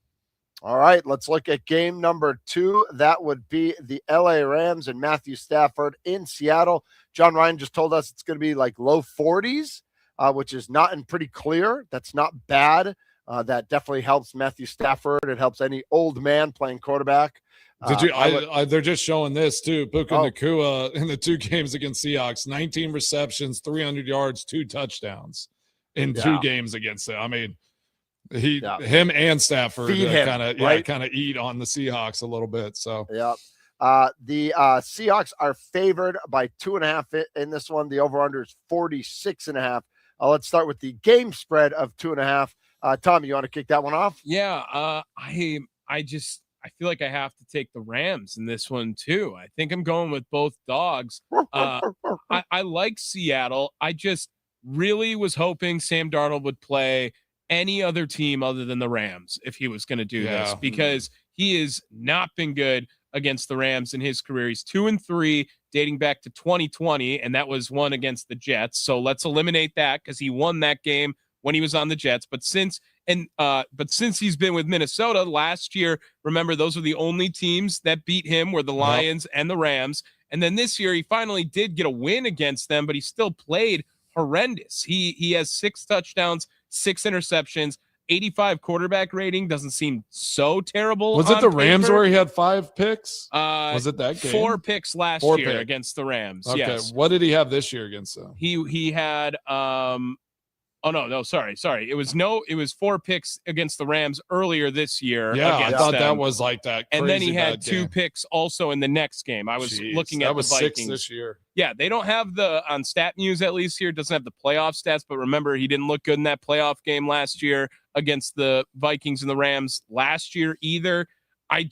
All right, let's look at game number 2. That would be the LA Rams and Matthew Stafford in Seattle. John Ryan just told us it's going to be like low 40s, which is not and pretty clear. That's not bad. That definitely helps Matthew Stafford. It helps any old man playing quarterback. Did you? They're just showing this too. Puka Nacua in the 2 games against Seahawks, 19 receptions, 300 yards, 2 touchdowns in 2 games against them. I mean, him and Stafford kind of eat on the Seahawks a little bit. So the Seahawks are favored by 2.5 in this one. The over/under is 46.5. Let's start with the game spread of 2.5. Tom, you want to kick that one off? Yeah, I feel like I have to take the Rams in this one too. I think I'm going with both dogs. I like Seattle. I just really was hoping Sam Darnold would play any other team other than the Rams if he was going to do this, because he has not been good against the Rams in his career. He's 2-3 dating back to 2020, and that was one against the Jets. So let's eliminate that because he won that game when he was on the Jets. But since he's been with Minnesota last year, remember, those were the only teams that beat him were the Lions and the Rams. And then this year he finally did get a win against them, but he still played horrendous. He has 6 touchdowns, 6 interceptions, 85 quarterback rating. Doesn't seem so terrible. Was it the Rams where he had 5 picks? Was it that game? 4 picks last year against the Rams. Okay. Yes. What did he have this year against them? He had sorry. It was 4 picks against the Rams earlier this year. Yeah, I thought that was like that. And then he had bad 2 game. picks also in the next game. I was looking at that was the Vikings 6 this year. Yeah, they don't have on Stat News at least here. It doesn't have the playoff stats, but remember, he didn't look good in that playoff game last year against the Vikings and the Rams last year either. I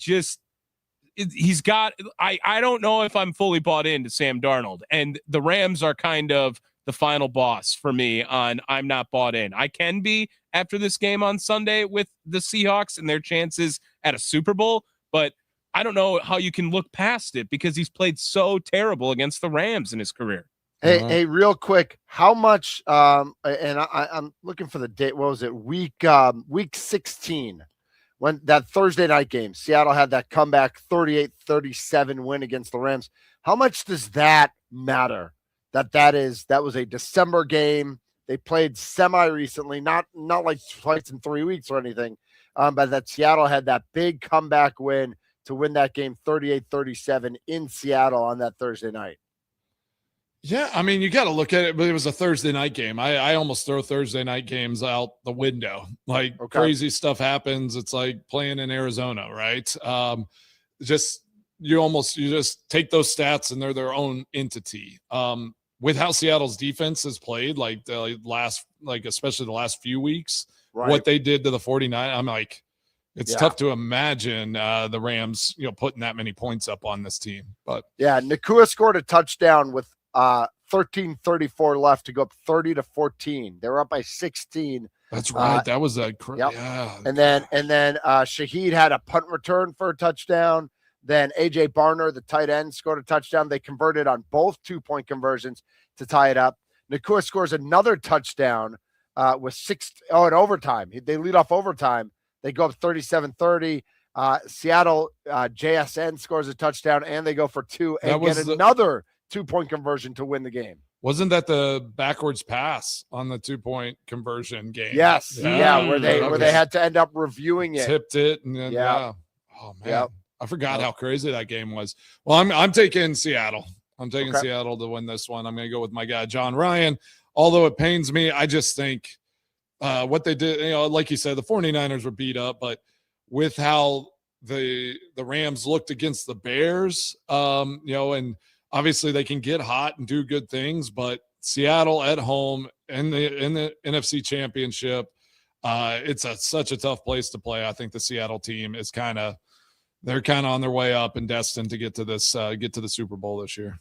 don't know if I'm fully bought into Sam Darnold, and the Rams are kind of the final boss for me on I'm not bought in. I can be after this game on Sunday with the Seahawks and their chances at a Super Bowl, but I don't know how you can look past it because he's played so terrible against the Rams in his career. Hey, real quick, how much? And I'm looking for the date. What was it? Week 16, when that Thursday night game, Seattle had that comeback 38-37 win against the Rams. How much does that matter? That was a December game. They played semi recently, not like twice in 3 weeks or anything. But that Seattle had that big comeback win to win that game 38-37 in Seattle on that Thursday night. Yeah, I mean, you got to look at it, but it was a Thursday night game. I almost throw Thursday night games out the window. Like crazy stuff happens. It's like playing in Arizona, right? You just take those stats and they're their own entity. With how Seattle's defense has played, especially the last few weeks, what they did to the 49, I'm like, it's tough to imagine the Rams, putting that many points up on this team. But yeah, Nacua scored a touchdown with 13:34 left to go up 30-14. They were up by 16. That's right. That was a yeah. And then Shaheed had a punt return for a touchdown. Then A.J. Barner, the tight end, scored a touchdown. They converted on both 2-point conversions to tie it up. Nacua scores another touchdown with in overtime. They lead off overtime. They go up 37-30. Seattle JSN scores a touchdown, and they go for 2 and get another 2-point conversion to win the game. Wasn't that the backwards pass on the 2-point conversion game? Yes. Yeah, where they had to end up reviewing it. Tipped it, and then Oh, man. Yep. I forgot how crazy that game was. Well, I'm taking Seattle. I'm taking Seattle to win this one. I'm going to go with my guy, John Ryan. Although it pains me, I just think what they did, like you said, the 49ers were beat up, but with how the Rams looked against the Bears, and obviously they can get hot and do good things, but Seattle at home in the NFC Championship, it's such a tough place to play. I think the Seattle team is they're kind of on their way up and destined to get to the Super Bowl this year.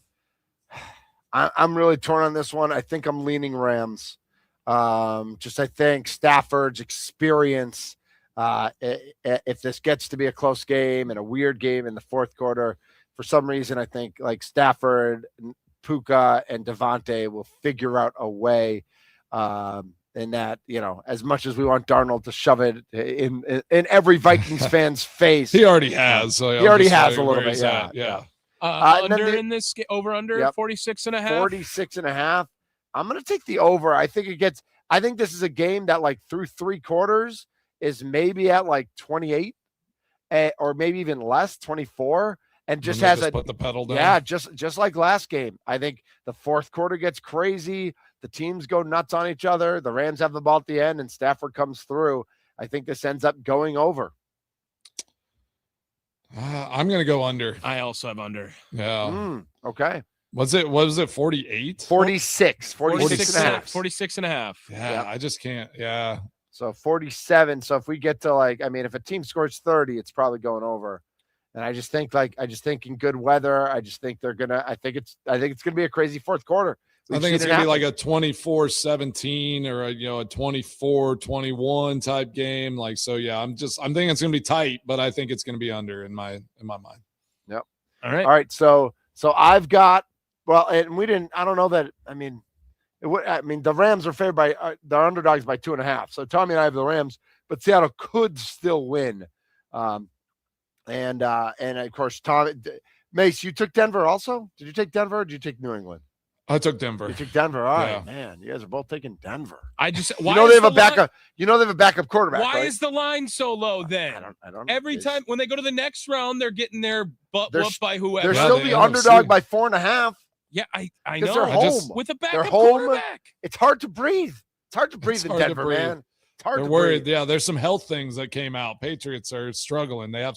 I'm really torn on this one. I think I'm leaning Rams. I think Stafford's experience, if this gets to be a close game and a weird game in the fourth quarter, for some reason, I think like Stafford Puka and Devontae will figure out a way. And that, as much as we want Darnold to shove it in every Vikings fan's face, He already has. So he already just has like a little where bit. he's Yeah, at. Yeah. Under in this over under Yep. 46.5. 46.5. I'm going to take the over. I think this is a game that like through 3 quarters is maybe at like 28 or maybe even less, 24. And just has put the pedal down. Yeah, just like last game. I think the fourth quarter gets crazy. The teams go nuts on each other. The Rams have the ball at the end, and Stafford comes through. I think this ends up going over. I'm going to go under. I also have under. Yeah. Okay. Was it 48? 46. 46 and a half. Yeah, Yep. I just can't. Yeah. So 47. So if we get to if a team scores 30, it's probably going over. And I just think in good weather, I think it's going to be a crazy fourth quarter. I think it's going to be like a 24-17 or a 24-21 type game. Like, so yeah, I'm thinking it's going to be tight, but I think it's going to be under in my mind. Yep. All right. All right. So I've got, and we didn't, I don't know that, the Rams are favored by, they're underdogs by 2.5. So Tommy and I have the Rams, but Seattle could still win. And of course, Mace, you took Denver also? Did you take Denver or did you take New England? I took Denver. You took Denver. All right, Yeah. man. You guys are both taking Denver. Why they have a backup. They have a backup quarterback. Why right? is the line so low then? I don't. Every time when they go to the next round, they're getting their butt whooped by whoever. They're still the underdog by 4.5. Yeah, I Because know. they're home. With a They're backup home. quarterback. It's hard to breathe. It's hard to breathe in Denver, man. It's hard They're to worried. breathe. Yeah, there's some health things that came out. Patriots are struggling. They have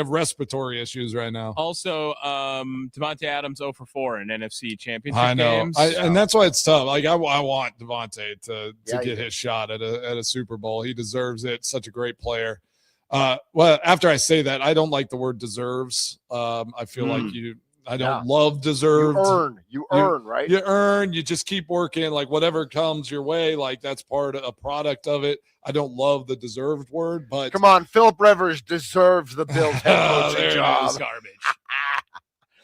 respiratory issues right now. Also, Devontae Adams 0 for 4 in NFC Championship I know, games. and that's why it's tough. Like I want Devontae to Yeah, get his shot at a Super Bowl. He deserves it. Such a great player. Well, after I say that, I don't like the word deserves. I feel like I don't love deserved. You earn, right? You earn. You just keep working. Like whatever comes your way, like that's a product of it. I don't love the deserved word, but Come on, Philip Rivers deserves the Bills head coaching There it job. is. Garbage.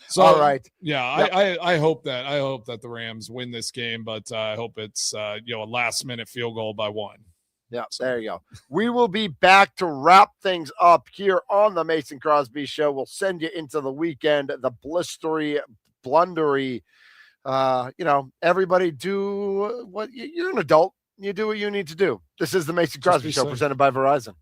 So, all right. Yeah, Yep. I hope that the Rams win this game, but I hope it's a last minute field goal by 1. Yeah, there you go. We will be back to wrap things up here on the Mason Crosby Show. We'll send you into the weekend, the blistery, blundery. Everybody do what you're an adult. You do what you need to do. This is the Mason Crosby Show presented by Verizon.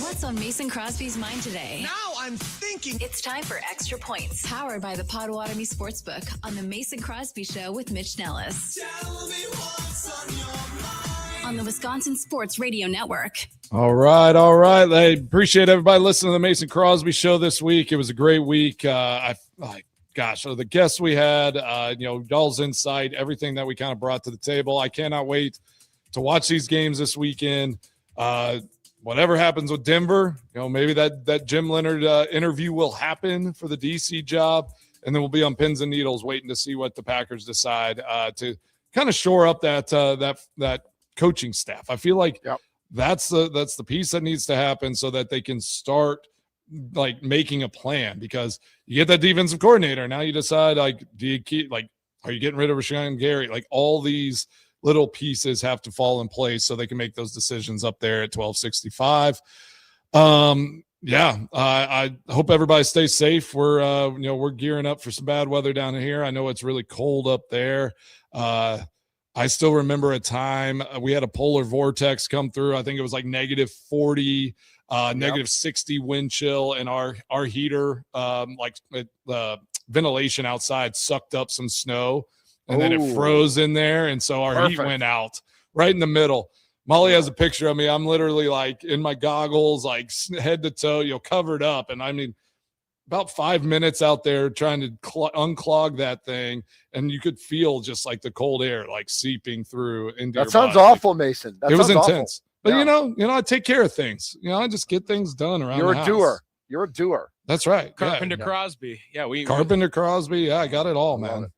What's on Mason Crosby's mind today? Now I'm thinking. It's time for Extra Points, powered by the Potawatomi Sportsbook on the Mason Crosby Show with Mitch Nellis. Tell me what's on your mind. On the Wisconsin Sports Radio Network. All right. I appreciate everybody listening to the Mason Crosby Show this week. It was a great week. So the guests we had, y'all's insight, everything that we kind of brought to the table. I cannot wait to watch these games this weekend. Whatever happens with Denver, maybe that Jim Leonard interview will happen for the DC job, and then we'll be on pins and needles waiting to see what the Packers decide to kind of shore up that coaching staff. I feel like that's the piece that needs to happen so that they can start like making a plan, because you get that defensive coordinator. Now you decide, do you keep, are you getting rid of Rashawn Gary? All these little pieces have to fall in place so they can make those decisions up there at 1265. I hope everybody stays safe. We're gearing up for some bad weather down here. I know it's really cold up there. I still remember a time we had a polar vortex come through. I think it was like negative 40, negative 60 wind chill, and our heater, the ventilation outside sucked up some snow, and then it froze in there, and so our heat went out right in the middle. Molly has a picture of me. I'm literally in my goggles, head to toe, covered up, and I mean, about 5 minutes out there trying to unclog that thing, and you could feel just the cold air seeping through into your sounds body. awful, Mason. It was intense. Awful. But I take care of things. I just get things done around the house. You're a doer. That's right. Carpenter Crosby. Yeah, Carpenter Crosby. Yeah, I got it all, man.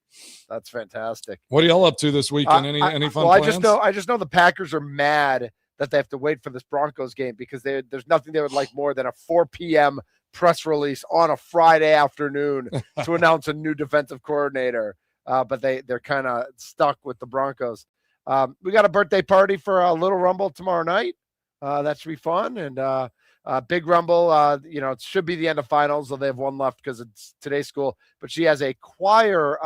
That's fantastic. What are y'all up to this weekend? Any fun plans? I just know the Packers are mad that they have to wait for this Broncos game, because there's nothing they would like more than a 4 p.m. press release on a Friday afternoon to announce a new defensive coordinator. But they're kind of stuck with the Broncos. We got a birthday party for a Little Rumble tomorrow night. That should be fun. And Big Rumble, it should be the end of finals, though they have one left because it's today's school. But she has a choir,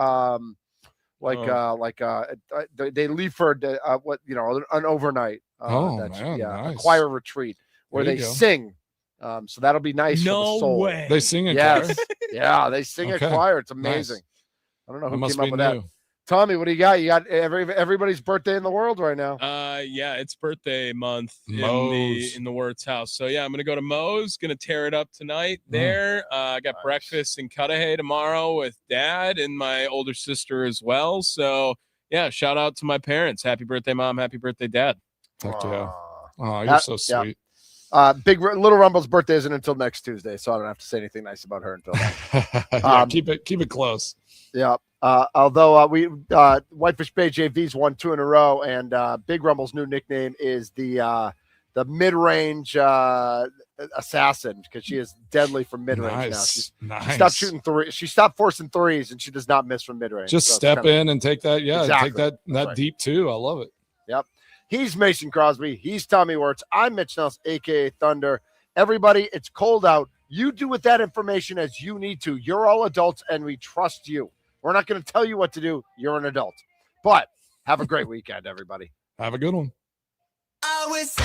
they leave for an overnight. Nice. A choir retreat where they sing. So that'll be nice. No for the soul. way. They sing in choir? Yeah, they sing a choir. It's amazing. Nice. I don't know who came up with that. Tommy, what do you got? You got everybody's birthday in the world right now. It's birthday month in the Wirtz house. So yeah, I'm gonna go to Moe's. Gonna tear it up tonight there. I got breakfast in Cudahy tomorrow with Dad and my older sister as well. So yeah, shout out to my parents. Happy birthday, Mom. Happy birthday, Dad. Heck yeah. Oh, you're so sweet. Yeah. Little Rumble's birthday isn't until next Tuesday, so I don't have to say anything nice about her until then. Keep it close. Yeah. Although Whitefish Bay JV's won 2 in a row, and Big Rumble's new nickname is the mid-range assassin, because she is deadly from mid-range now. She stopped shooting threes. She stopped forcing threes, and she does not miss from mid-range. Just step in and take that. Yeah, exactly. Take that deep too. I love it. Yep. He's Mason Crosby. He's Tommy Wirtz. I'm Mitch Nellis, a.k.a. Thunder. Everybody, it's cold out. You do with that information as you need to. You're all adults, and we trust you. We're not going to tell you what to do. You're an adult. But have a great weekend, everybody. Have a good one. I was